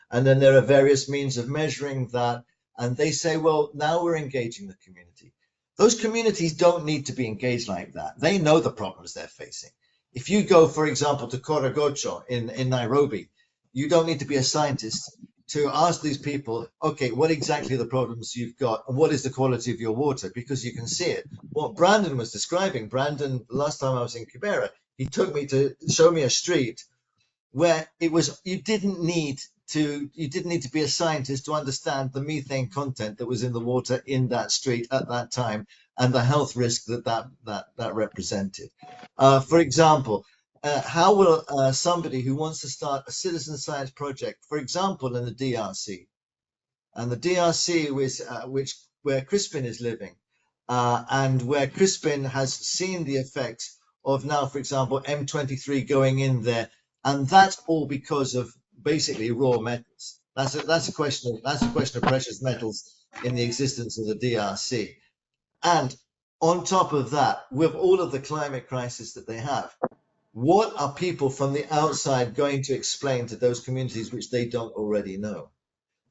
And then there are various means of measuring that. And they say, well, now we're engaging the community. Those communities don't need to be engaged like that. They know the problems they're facing. If you go, for example, to Korogocho in Nairobi, you don't need to be a scientist to ask these people, okay, what exactly are the problems you've got and what is the quality of your water? Because you can see it. What Brandon was describing, last time I was in Kibera, he took me to show me a street where it was, you didn't need to be a scientist to understand the methane content that was in the water in that street at that time and the health risk that represented. For example, how will somebody who wants to start a citizen science project, for example, in the DRC, and the DRC where Crispin is living, and where Crispin has seen the effects of now, for example, M23 going in there, and that's all because of basically raw metals. That's a question of precious metals in the existence of the DRC. And on top of that, with all of the climate crisis that they have, what are people from the outside going to explain to those communities which they don't already know?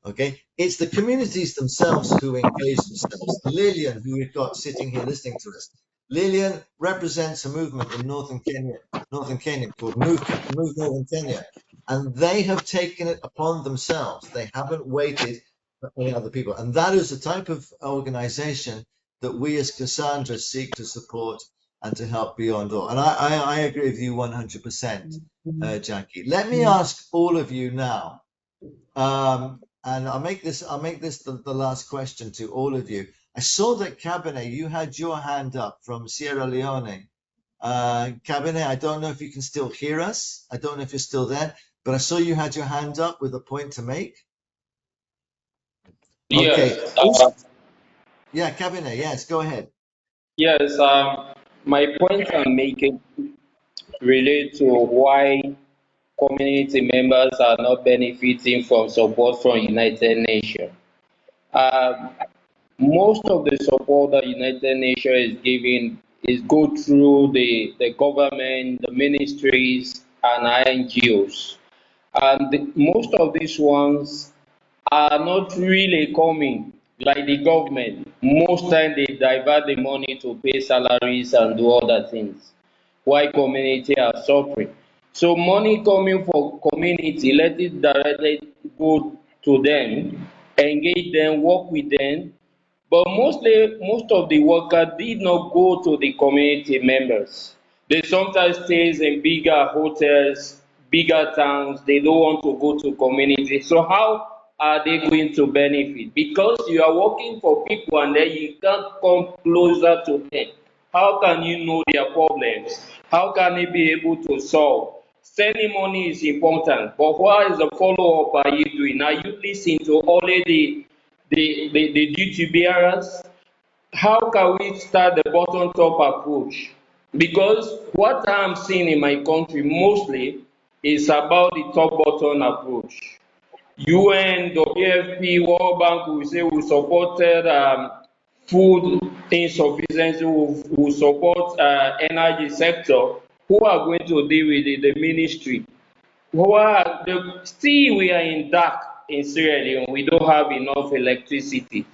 Okay, it's the communities themselves who engage themselves. Lillian, who we've got sitting here listening to us, Lillian represents a movement in northern Kenya called Move Northern Kenya, and they have taken it upon themselves. They haven't waited for any other people, and that is the type of organization that we as Cassandra seek to support and to help beyond all. And I agree with you 100%, Jackie. Let me ask all of you now. And I'll make this the last question to all of you. I saw that Cabinet, you had your hand up from Sierra Leone. Cabinet, I don't know if you can still hear us. I don't know if you're still there, but I saw you had your hand up with a point to make. Okay. Yes. Yeah, Cabinet, yes, go ahead. Yes, my point I'm making relate to why community members are not benefiting from support from United Nations. Most of the support that United Nations is giving is go through the government, the ministries, and NGOs. And most of these ones are not really coming like the government. Most time they divert the money to pay salaries and do other things, while community are suffering. So money coming for community, let it directly go to them, engage them, work with them. But most of the workers did not go to the community members. They sometimes stay in bigger hotels, bigger towns. They don't want to go to community. So how are they going to benefit? Because you are working for people and then you can't come closer to them. How can you know their problems? How can you be able to solve? Sending money is important, but what is the follow-up are you doing? Are you listening to only the duty bearers? how can we start the bottom-top approach? Because what I'm seeing in my country mostly is about the top-bottom approach. UN, WFP, World Bank will say we supported food insufficiency, we support energy sector. Who are going to deal with it? The ministry. Still we are in dark in Sierra Leone. We don't have enough electricity.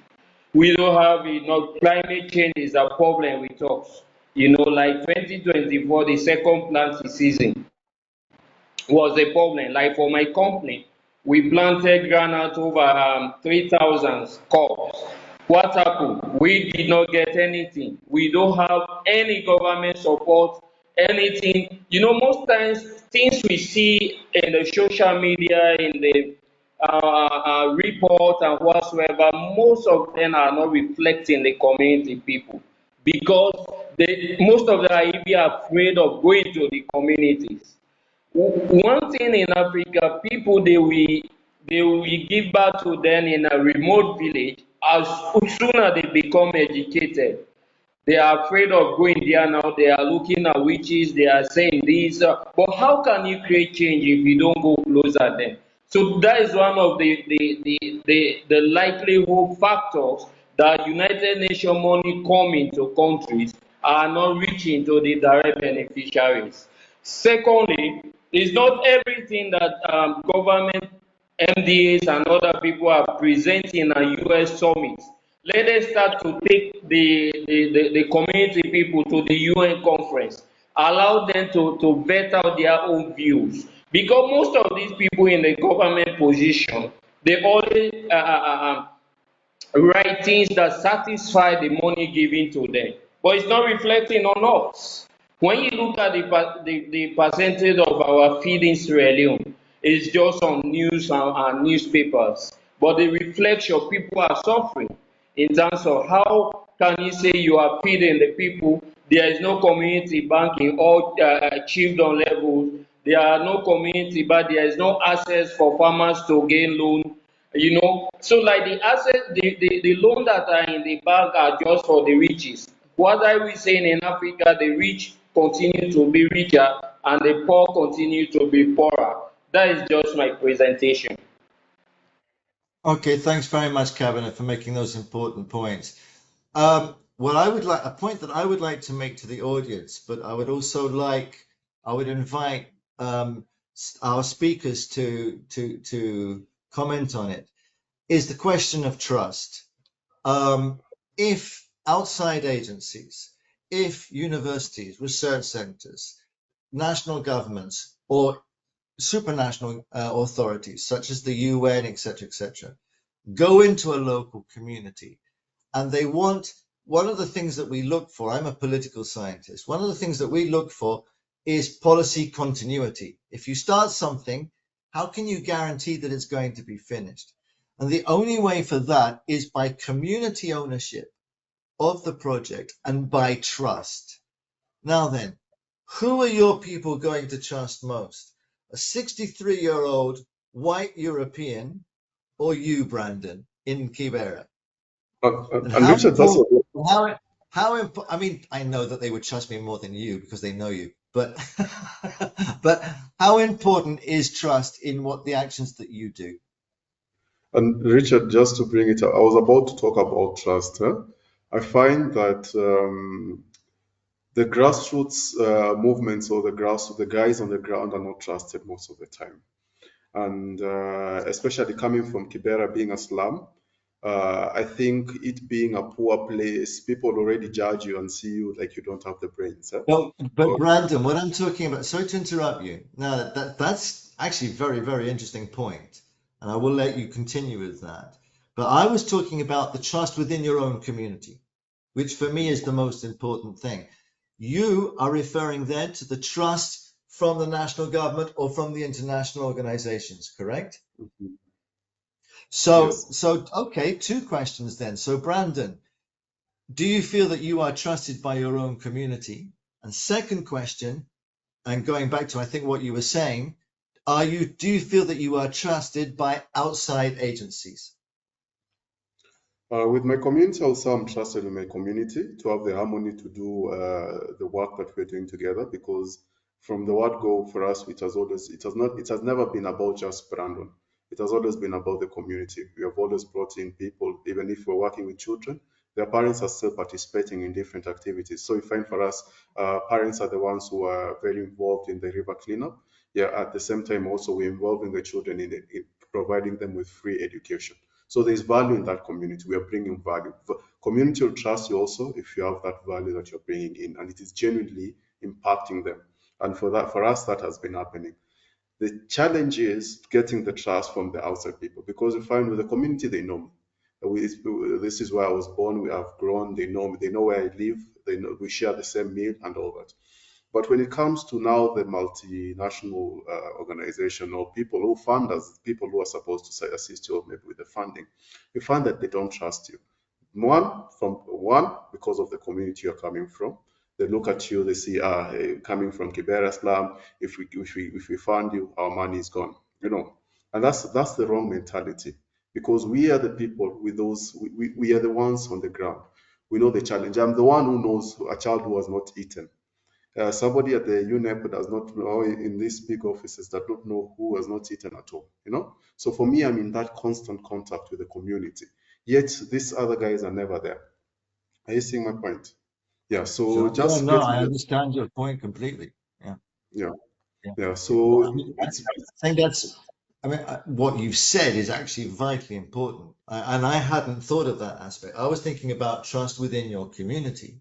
We don't have enough. Climate change is a problem with us. You know, like 2024, the second planting season was a problem. Like for my company, we planted granite over 3,000 crops. What happened? We did not get anything. We don't have any government support, anything. You know, most times things we see in the social media, in the report and whatsoever, most of them are not reflecting the community people because most of them are even afraid of going to the communities. One thing in Africa, people they will give birth to them in a remote village. As soon as they become educated, they are afraid of going there now. They are looking at witches. They are saying this. But how can you create change if you don't go closer to them? So that is one of the likelihood factors that United Nations money coming to countries are not reaching to the direct beneficiaries. Secondly, it's not everything that government MDAs and other people are presenting at US summits. Let us start to take the community people to the UN conference. Allow them to vet out their own views. Because most of these people in the government position, they always write things that satisfy the money given to them, but it's not reflecting on us. When you look at the percentage of our feed in Sierra Leone, it's just on news and newspapers, but the reflection people are suffering in terms of how can you say you are feeding the people. There is no community bank in all chiefdom levels. There are no community, but there is no access for farmers to gain loan. You know, so like the asset, the loan that are in the bank are just for the riches. What are we saying in Africa? The rich continue to be richer and the poor continue to be poorer. That is just my presentation. Okay, thanks very much, Cabinet, for making those important points. What I would like, a point that I would like to make to the audience, but I would also I would invite our speakers to comment on it, is the question of trust. If outside agencies, if universities, research centers, national governments, or supranational authorities such as the UN, etc., go into a local community and they want, one of the things that we look for, I'm a political scientist, one of the things that we look for is policy continuity. If you start something, how can you guarantee that it's going to be finished? And the only way for that is by community ownership of the project and by trust. Now then, who are your people going to trust most? A 63-year-old white European or you, Brandon, in Kibera? And Richard, that's what, I mean, I know that they would trust me more than you because they know you, but but how important is trust in what the actions that you do? and Richard, just to bring it up, I was about to talk about trust. I find that the grassroots movements or the guys on the ground are not trusted most of the time. And especially coming from Kibera being a slum, I think it being a poor place, people already judge you and see you like you don't have the brains. No, but So, Brandon, what I'm talking about, sorry to interrupt you. No, that's actually a very, very interesting point, and I will let you continue with that. But I was talking about the trust within your own community, which for me is the most important thing. You are referring then to the trust from the national government or from the international organizations, correct? So, yes. okay, two questions then. So, Brandon, do you feel that you are trusted by your own community? And second question, and going back to I think what you were saying, do you feel that you are trusted by outside agencies? With my community, also, I'm trusted in my community to have the harmony to do the work that we're doing together. Because from the word go, for us, it has never been about just Brandon. It has always been about the community. We have always brought in people, even if we're working with children, their parents are still participating in different activities. So you find for us, parents are the ones who are very involved in the river cleanup. Yeah, at the same time, also we're involving the children in providing them with free education. So there's value in that community. We are bringing value. Community will trust you also if you have that value that you're bringing in, and it is genuinely impacting them. And for us, that has been happening. The challenge is getting the trust from the outside people, because we find with the community, they know me. This is where I was born. We have grown. They know me. They know where I live. They know we share the same meal and all that. But when it comes to now the multinational organization or people who fund us, people who are supposed to assist you maybe with the funding, you find that they don't trust you. One, because of the community you're coming from. They look at you, they see, coming from Kibera Slum, if we fund you, our money is gone, And that's the wrong mentality, because we are the people with those, we are the ones on the ground. We know the challenge. I'm the one who knows a child who has not eaten. Somebody at the UNEP does not know, in these big offices, that don't know who has not eaten at all. So for me, I'm in that constant contact with the community. Yet these other guys are never there. Are you seeing my point? Yeah. So So, yeah, just no, getting I the understand your point completely. Yeah, yeah yeah. yeah. Well, I So mean, it's I think what you've said is actually vitally important. And I hadn't thought of that aspect. I was thinking about trust within your community,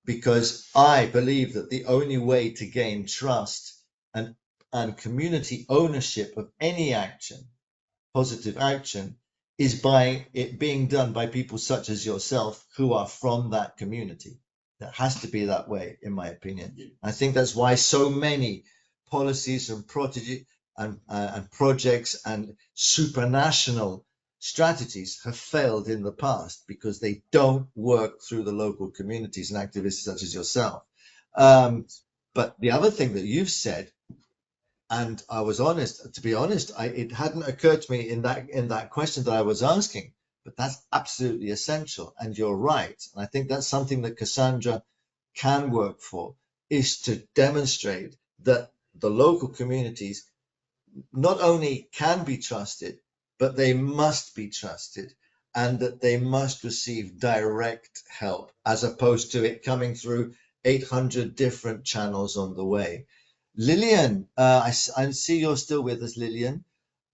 because I believe that the only way to gain trust and community ownership of any action, positive action, is by it being done by people such as yourself who are from that community. That has to be that way, in my opinion. I think that's why so many policies and projects and supranational strategies have failed in the past, because they don't work through the local communities and activists such as yourself. But the other thing that you've said, and I was honest, to be honest, it hadn't occurred to me in that question that I was asking, but that's absolutely essential. And you're right. And I think that's something that Cassandra can work for, is to demonstrate that the local communities not only can be trusted, but they must be trusted, and that they must receive direct help, as opposed to it coming through 800 different channels on the way. Lillian, I see you're still with us, Lillian,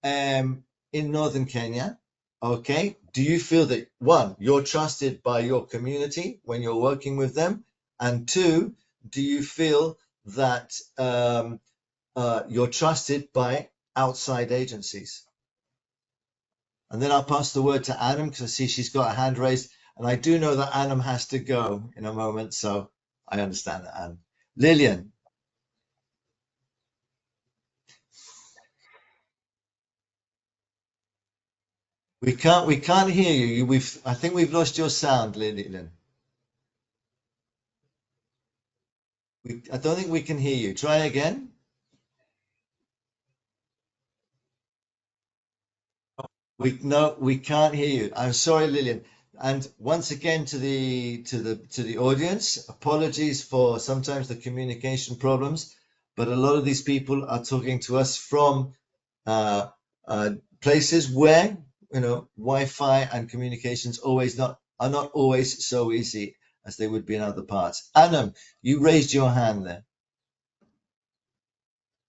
in northern Kenya. Okay, do you feel that, one, you're trusted by your community when you're working with them, and two, do you feel that you're trusted by outside agencies? And then I'll pass the word to Adam, because I see she's got a hand raised, and I do know that Adam has to go in a moment, so I understand that, Adam. Lillian. We can't hear you. I think we've lost your sound, Lillian. I don't think we can hear you. Try again. We can't hear you. I'm sorry, Lillian. And once again, to the audience, apologies for sometimes the communication problems, but a lot of these people are talking to us from places where Wi-Fi and communications are not always so easy as they would be in other parts. Anam, you raised your hand there.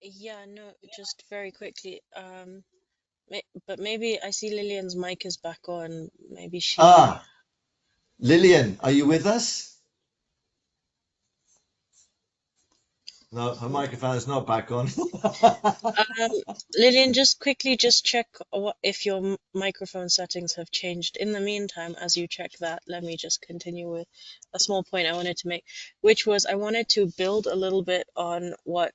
Yeah, no, just very quickly. But maybe I see Lillian's mic is back on. Maybe she. Lillian, are you with us? No, her microphone is not back on. Lillian, just quickly check if your microphone settings have changed. In the meantime, as you check that, let me just continue with a small point I wanted to make, which was I wanted to build a little bit on what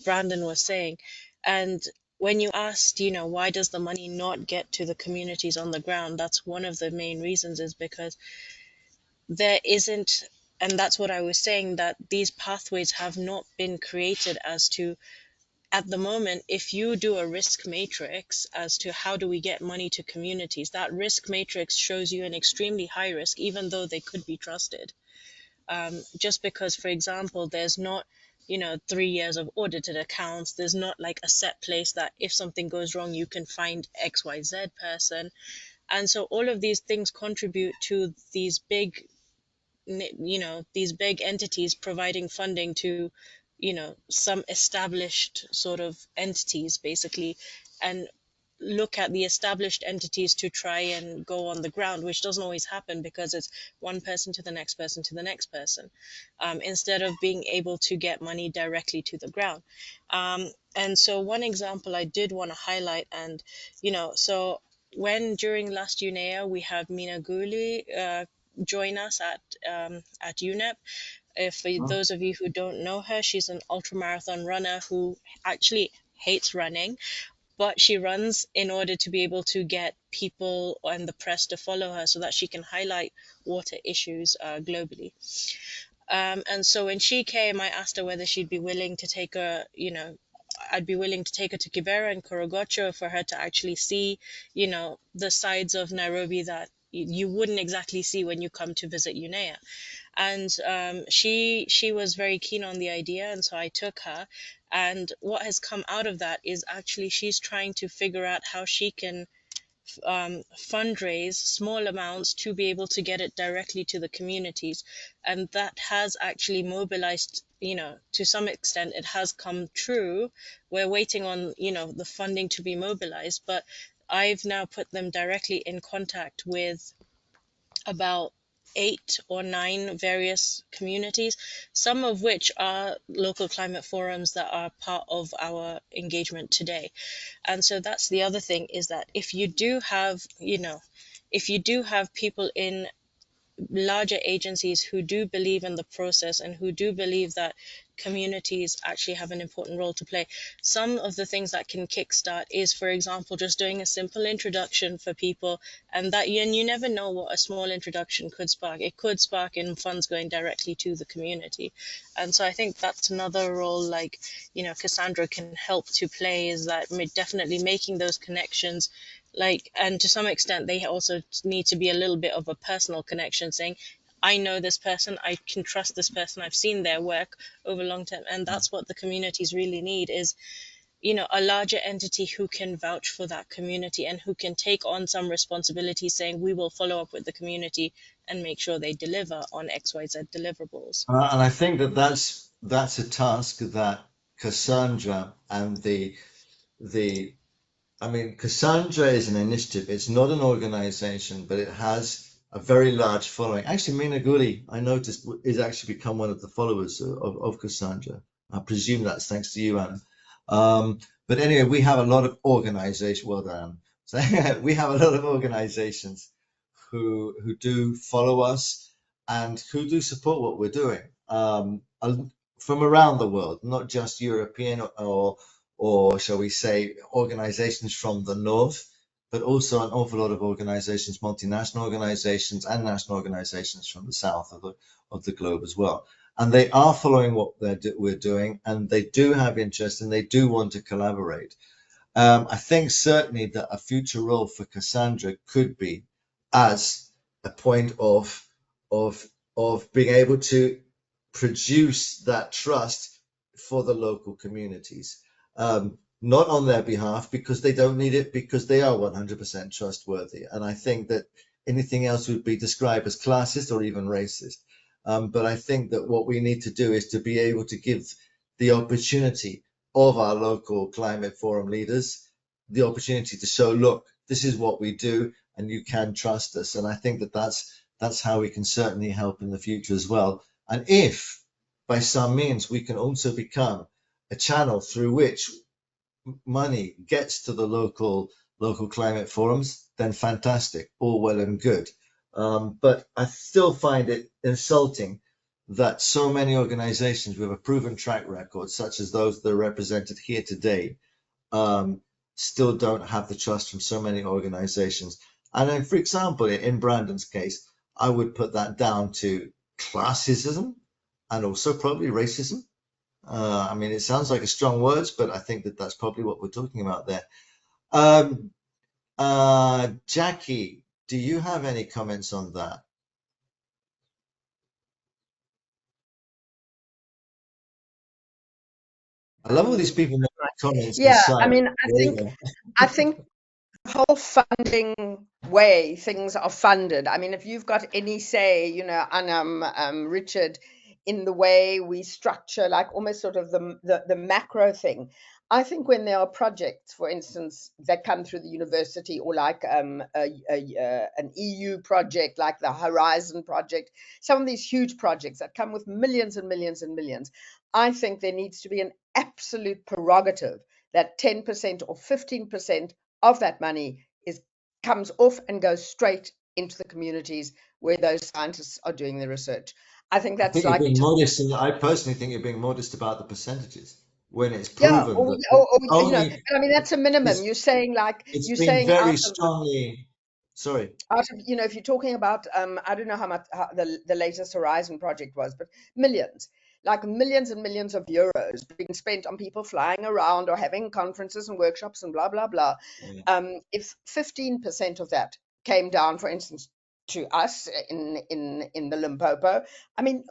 Brandon was saying. And when you asked, why does the money not get to the communities on the ground? That's one of the main reasons, is because there isn't, and that's what I was saying, that these pathways have not been created as to at the moment, if you do a risk matrix as to how do we get money to communities, that risk matrix shows you an extremely high risk, even though they could be trusted. Just because, for example, there's not, 3 years of audited accounts, there's not like a set place that if something goes wrong, you can find XYZ person. And so all of these things contribute to these big entities providing funding to some established sort of entities basically, and look at the established entities to try and go on the ground, which doesn't always happen because it's one person to the next person to the next person, instead of being able to get money directly to the ground. And so one example I did want to highlight, and so when during last UNEA we had Mina Guli join us at UNEP. For those of you who don't know her, she's an ultramarathon runner who actually hates running, but she runs in order to be able to get people and the press to follow her so that she can highlight water issues globally. And so when she came, I asked her whether she'd be willing to take her, I'd be willing to take her to Kibera and Korogocho for her to actually see, the sides of Nairobi that you wouldn't exactly see when you come to visit UNEA. And she was very keen on the idea, and so I took her. And what has come out of that is actually she's trying to figure out how she can fundraise small amounts to be able to get it directly to the communities. And that has actually mobilized, to some extent it has come true. We're waiting on, the funding to be mobilized, but I've now put them directly in contact with about 8 or 9 various communities, some of which are local climate forums that are part of our engagement today. And so that's the other thing, is that if you do have, people in larger agencies who do believe in the process and who do believe that communities actually have an important role to play. Some of the things that can kickstart is, for example, just doing a simple introduction for people, and you never know what a small introduction could spark. It could spark in funds going directly to the community. And so I think that's another role, like, Cassandra can help to play, is that definitely making those connections. And to some extent, they also need to be a little bit of a personal connection, saying, I know this person, I can trust this person, I've seen their work over long term. And that's what the communities really need, is, a larger entity who can vouch for that community and who can take on some responsibility, saying, we will follow up with the community and make sure they deliver on XYZ deliverables. And I think that's a task that Cassandra and Cassandra is an initiative. It's not an organization, but it has a very large following. Actually, Mina Guli, I noticed, is actually become one of the followers of Cassandra. I presume that's thanks to you, Anne. But anyway, we have a lot of organizations. Well done. So we have a lot of organizations who do follow us and who do support what we're doing from around the world, not just European or shall we say organizations from the north, but also an awful lot of organizations, multinational organizations and national organizations from the south of the globe as well. And they are following what we're doing, and they do have interest and they do want to collaborate. I think certainly that a future role for Cassandra could be as a point of being able to produce that trust for the local communities. Not on their behalf, because they don't need it, because they are 100% trustworthy. And I think that anything else would be described as classist or even racist. But I think that what we need to do is to be able to give the opportunity of our local climate forum leaders the opportunity to show, look, this is what we do and you can trust us. And I think that that's how we can certainly help in the future as well. And if by some means we can also become a channel through which money gets to the local climate forums, then fantastic, all well and good. But I still find it insulting that so many organizations with a proven track record, such as those that are represented here today, still don't have the trust from so many organizations. And then, for example, in Brandon's case, I would put that down to classism and also probably racism. I mean, it sounds like a strong words, but I think that that's probably what we're talking about there. Um, Jackie, do you have any comments on that? I love all these people making comments. Yeah, I Inside. mean, I think the whole funding way things are funded. I mean, if you've got any say, you know, and Richard, in the way we structure, like almost sort of the macro thing. I think when there are projects, for instance, that come through the university, or like an EU project, like the Horizon project, some of these huge projects that come with millions and millions and millions, I think there needs to be an absolute prerogative that 10% or 15% of that money comes off and goes straight into the communities where those scientists are doing the research. I think I that's think you're like, being modest, and I personally think you're being modest about the percentages when it's yeah, proven that or you know, only but I mean that's a minimum. it's, You're saying like it's you're been saying very strongly. Sorry. out of, you know, if you're talking about I don't know how much the latest Horizon project was, but millions, like millions and millions of euros being spent on people flying around or having conferences and workshops and blah blah blah. Yeah. If 15% of that came down, for instance, to us in the Limpopo, I mean,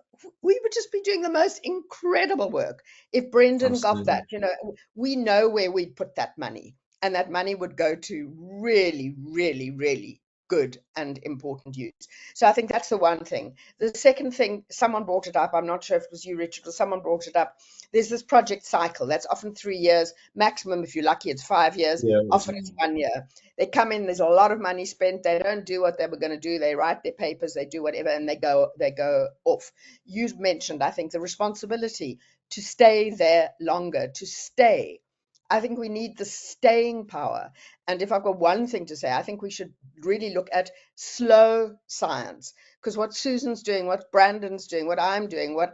we would just be doing the most incredible work if Brendan got Absolutely. that. You know, we know where we'd put that money, and that money would go to really, really, really good and important use. So I think that's the one thing. The second thing, someone brought it up, I'm not sure if it was you, Richard, or someone brought it up. There's this project cycle that's often 3 years, maximum if you're lucky it's 5 years, Yeah. often it's 1 year. They come in, there's a lot of money spent, they don't do what they were going to do, they write their papers, they do whatever, and they go off. You mentioned, I think, the responsibility to stay there longer, to stay. I think we need the staying power. And if I've got one thing to say, I think we should really look at slow science, because what Susan's doing, what Brandon's doing, what I'm doing, what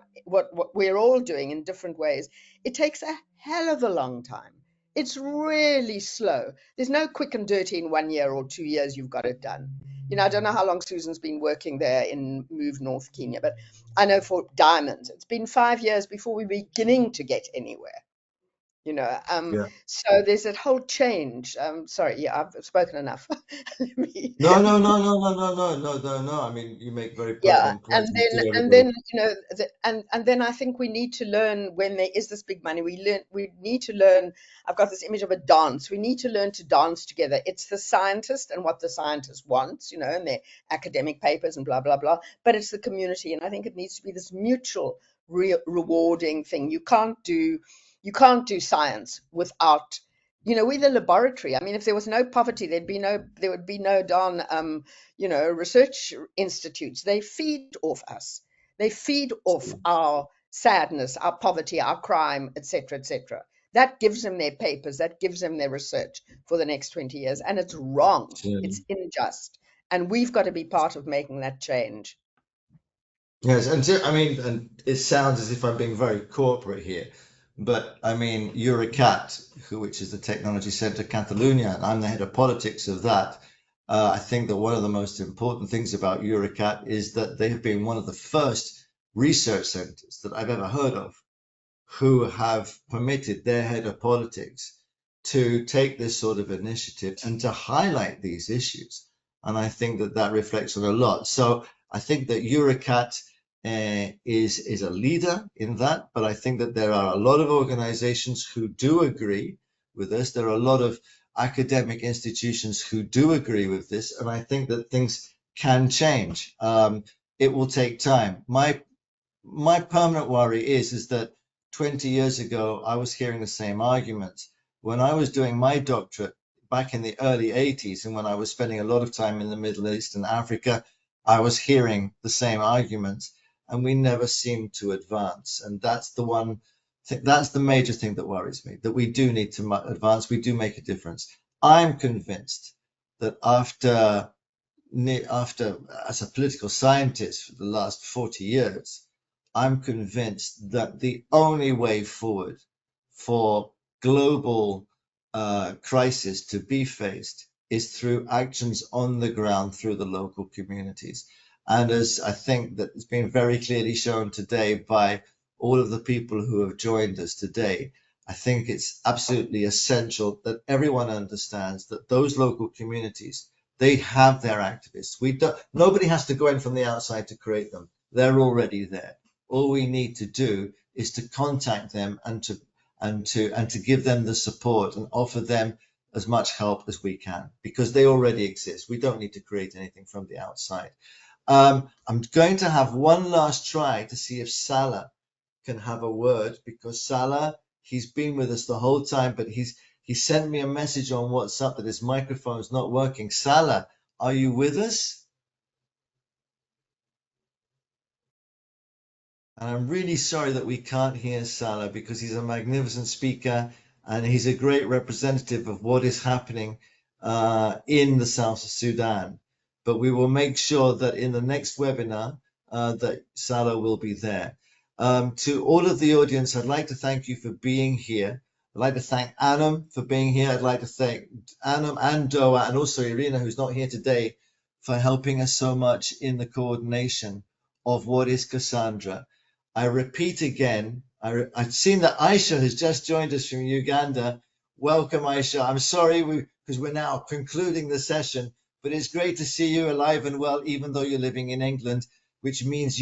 we're all doing in different ways, it takes a hell of a long time. It's really slow. There's no quick and dirty in 1 year or 2 years you've got it done. You know, I don't know how long Susan's been working there in Move North Kenya, but I know for diamonds, it's been 5 years before we're beginning to get anywhere. You know, Yeah. so there's that whole change. Sorry, yeah, I've spoken enough. Let me, No, no, no, no, no, no, no, no, no, no. I mean, you make very yeah, pertinent and points then to and everybody. then you know, and then I think we need to learn when there is this big money. We need to learn. I've got this image of a dance. We need to learn to dance together. It's the scientist and what the scientist wants, you know, and their academic papers and blah blah blah. But it's the community, and I think it needs to be this mutual, rewarding thing. You can't do science without, you know, we're the laboratory. I mean, if there was no poverty, there would be no darn you know, research institutes. They feed off us. They feed off our sadness, our poverty, our crime, etc., etc. That gives them their papers, that gives them their research for the next 20 years. And it's wrong. It's unjust. And we've got to be part of making that change. Yes, and I mean, and it sounds as if I'm being very corporate here, but I mean, Euracat, which is the Technology Centre Catalunya, and I'm the head of politics of that. I think that one of the most important things about Euracat is that they have been one of the first research centres that I've ever heard of who have permitted their head of politics to take this sort of initiative and to highlight these issues. And I think that that reflects on a lot. So I think that Euracat is a leader in that, but I think that there are a lot of organizations who do agree with this. There are a lot of academic institutions who do agree with this, and I think that things can change. It will take time. My permanent worry is that 20 years ago I was hearing the same arguments when I was doing my doctorate back in the early 80s, and when I was spending a lot of time in the Middle East and Africa, I was hearing the same arguments, and we never seemed to advance. And that's the one thing, that's the major thing that worries me, that we do need to advance. We do make a difference. I'm convinced that after as a political scientist for the last 40 years, I'm convinced that the only way forward for global crisis to be faced is through actions on the ground through the local communities. And as I think that it's been very clearly shown today by all of the people who have joined us today. I think it's absolutely essential that everyone understands that those local communities, they have their activists. Nobody has to go in from the outside to create them. They're already there. All we need to do is to contact them and to give them the support and offer them as much help as we can, because they already exist. We don't need to create anything from the outside. I'm going to have one last try to see if Salah can have a word, because Salah, he's been with us the whole time, but he sent me a message on WhatsApp that his microphone's not working. Salah, are you with us? And I'm really sorry that we can't hear Salah, because he's a magnificent speaker and he's a great representative of what is happening in the south of Sudan. But we will make sure that in the next webinar that Salah will be there. To all of the audience, I'd like to thank you for being here. I'd like to thank Anam for being here. I'd like to thank Anam and Doa, and also Irina, who's not here today, for helping us so much in the coordination of what is Cassandra. I repeat again, I've seen that Aisha has just joined us from Uganda. Welcome, Aisha. I'm sorry because we're now concluding the session, but it's great to see you alive and well, even though you're living in England, which means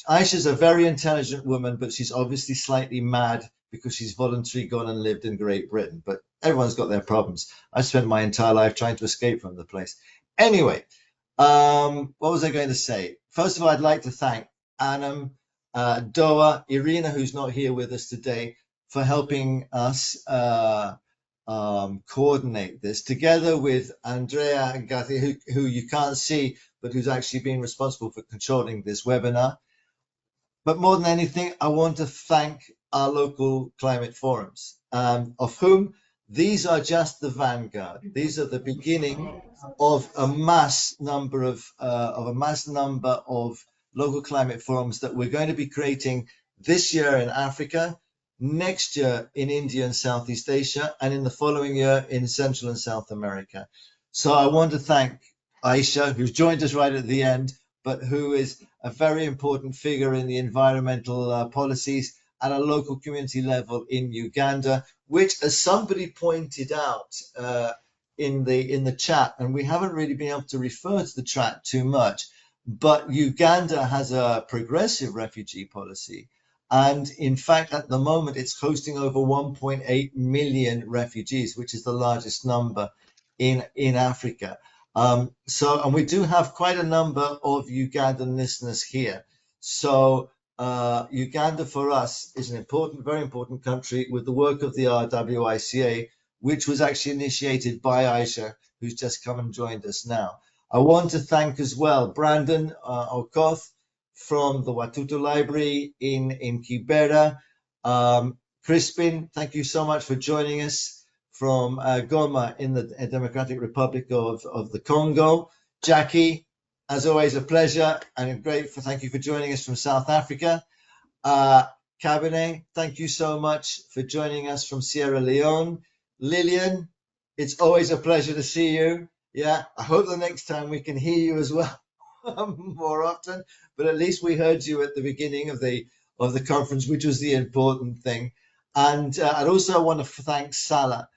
Aisha's a very intelligent woman, but she's obviously slightly mad because she's voluntarily gone and lived in Great Britain. But everyone's got their problems. I spent my entire life trying to escape from the place. Anyway, what was I going to say? First of all, I'd like to thank Anam, Doa, Irina, who's not here with us today, for helping us coordinate this, together with Andrea and Gatti, who you can't see, but who's actually been responsible for controlling this webinar. But more than anything, I want to thank our local climate forums, of whom these are just the vanguard. These are the beginning of a mass number of local climate forums that we're going to be creating this year in Africa, next year in India and Southeast Asia, and in the following year in Central and South America. So I want to thank Aisha, who's joined us right at the end, but who is a very important figure in the environmental policies at a local community level in Uganda, which, as somebody pointed out in the chat, and we haven't really been able to refer to the chat too much, but Uganda has a progressive refugee policy. And in fact, at the moment, it's hosting over 1.8 million refugees, which is the largest number in Africa. And we do have quite a number of Ugandan listeners here. So Uganda for us is an important, very important country with the work of the RWICA, which was actually initiated by Aisha, who's just come and joined us now. I want to thank as well Brandon Okoth from the Watutu Library in Kibera. Crispin, thank you so much for joining us from Goma in the Democratic Republic of the Congo. Jackie, as always, a pleasure and grateful. Thank you for joining us from South Africa. Cabinet, thank you so much for joining us from Sierra Leone. Lillian, it's always a pleasure to see you. Yeah, I hope the next time we can hear you as well more often, but at least we heard you at the beginning of the conference, which was the important thing. And I'd also want to thank Salah,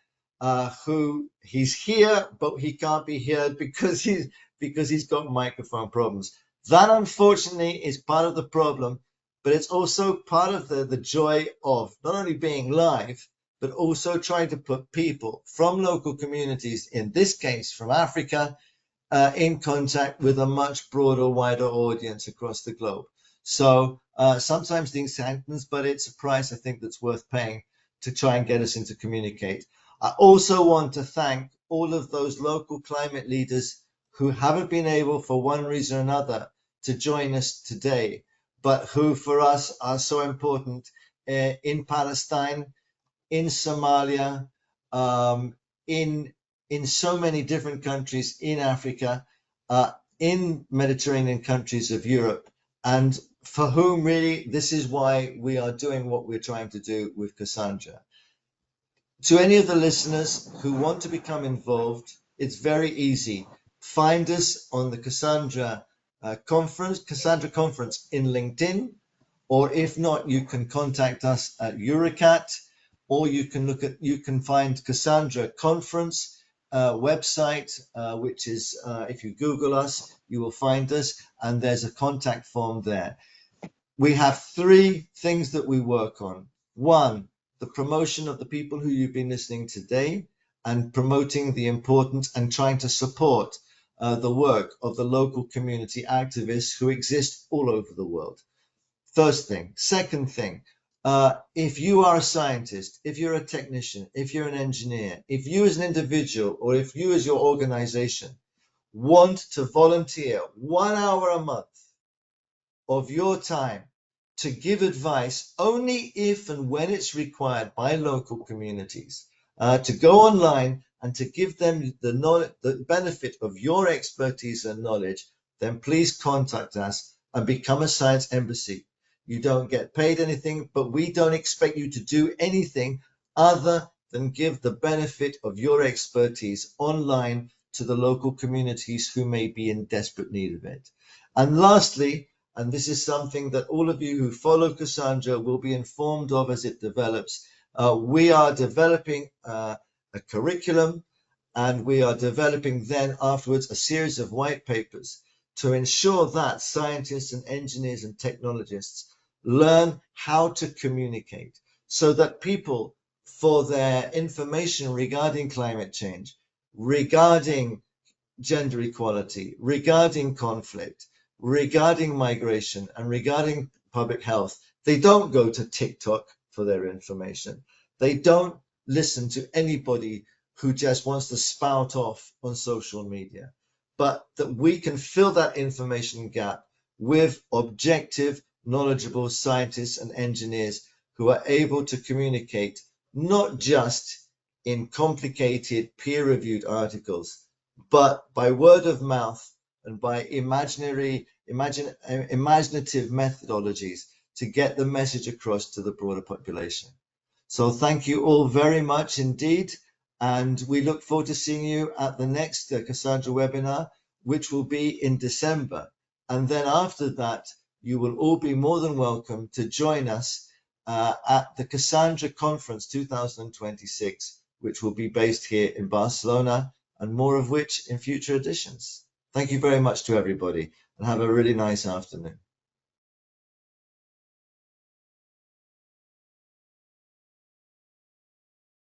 who he's here, but he can't be heard because he's got microphone problems. That, unfortunately, is part of the problem, but it's also part of the joy of not only being live, but also trying to put people from local communities, in this case from Africa, in contact with a much broader, wider audience across the globe. So sometimes things happen, but it's a price I think that's worth paying to try and get us into communicate. I also want to thank all of those local climate leaders who haven't been able, for one reason or another, to join us today, but who for us are so important in Palestine, in Somalia, in so many different countries in Africa, in Mediterranean countries of Europe, and for whom really this is why we are doing what we're trying to do with Cassandra. To any of the listeners who want to become involved, it's very easy. Find us on the Cassandra conference in LinkedIn, or if not, you can contact us at Eurecat, or you can find Cassandra Conference website, which is, if you Google us, you will find us, and there's a contact form there. We have 3 things that we work on. 1, the promotion of the people who you've been listening today, and promoting the importance and trying to support the work of the local community activists who exist all over the world. First thing. Second thing, if you are a scientist, if you're a technician, if you're an engineer, if you as an individual, or if you as your organization want to volunteer 1 hour a month of your time to give advice only if and when it's required by local communities, to go online and to give them the knowledge, the benefit of your expertise and knowledge, then please contact us and become a science embassy. You don't get paid anything, but we don't expect you to do anything other than give the benefit of your expertise online to the local communities who may be in desperate need of it. And lastly, and this is something that all of you who follow Cassandra will be informed of as it develops, we are developing a curriculum, and we are developing then afterwards a series of white papers to ensure that scientists and engineers and technologists learn how to communicate, so that people, for their information regarding climate change, regarding gender equality, regarding conflict, regarding migration, and regarding public health, they don't go to TikTok for their information. They don't listen to anybody who just wants to spout off on social media, but that we can fill that information gap with objective, knowledgeable scientists and engineers who are able to communicate not just in complicated peer-reviewed articles, but by word of mouth and by imaginative methodologies to get the message across to the broader population. So thank you all very much indeed, and we look forward to seeing you at the next Cassandra webinar, which will be in December. And then after that, you will all be more than welcome to join us at the Cassandra Conference 2026, which will be based here in Barcelona, and more of which in future editions. Thank you very much to everybody, and have a really nice afternoon.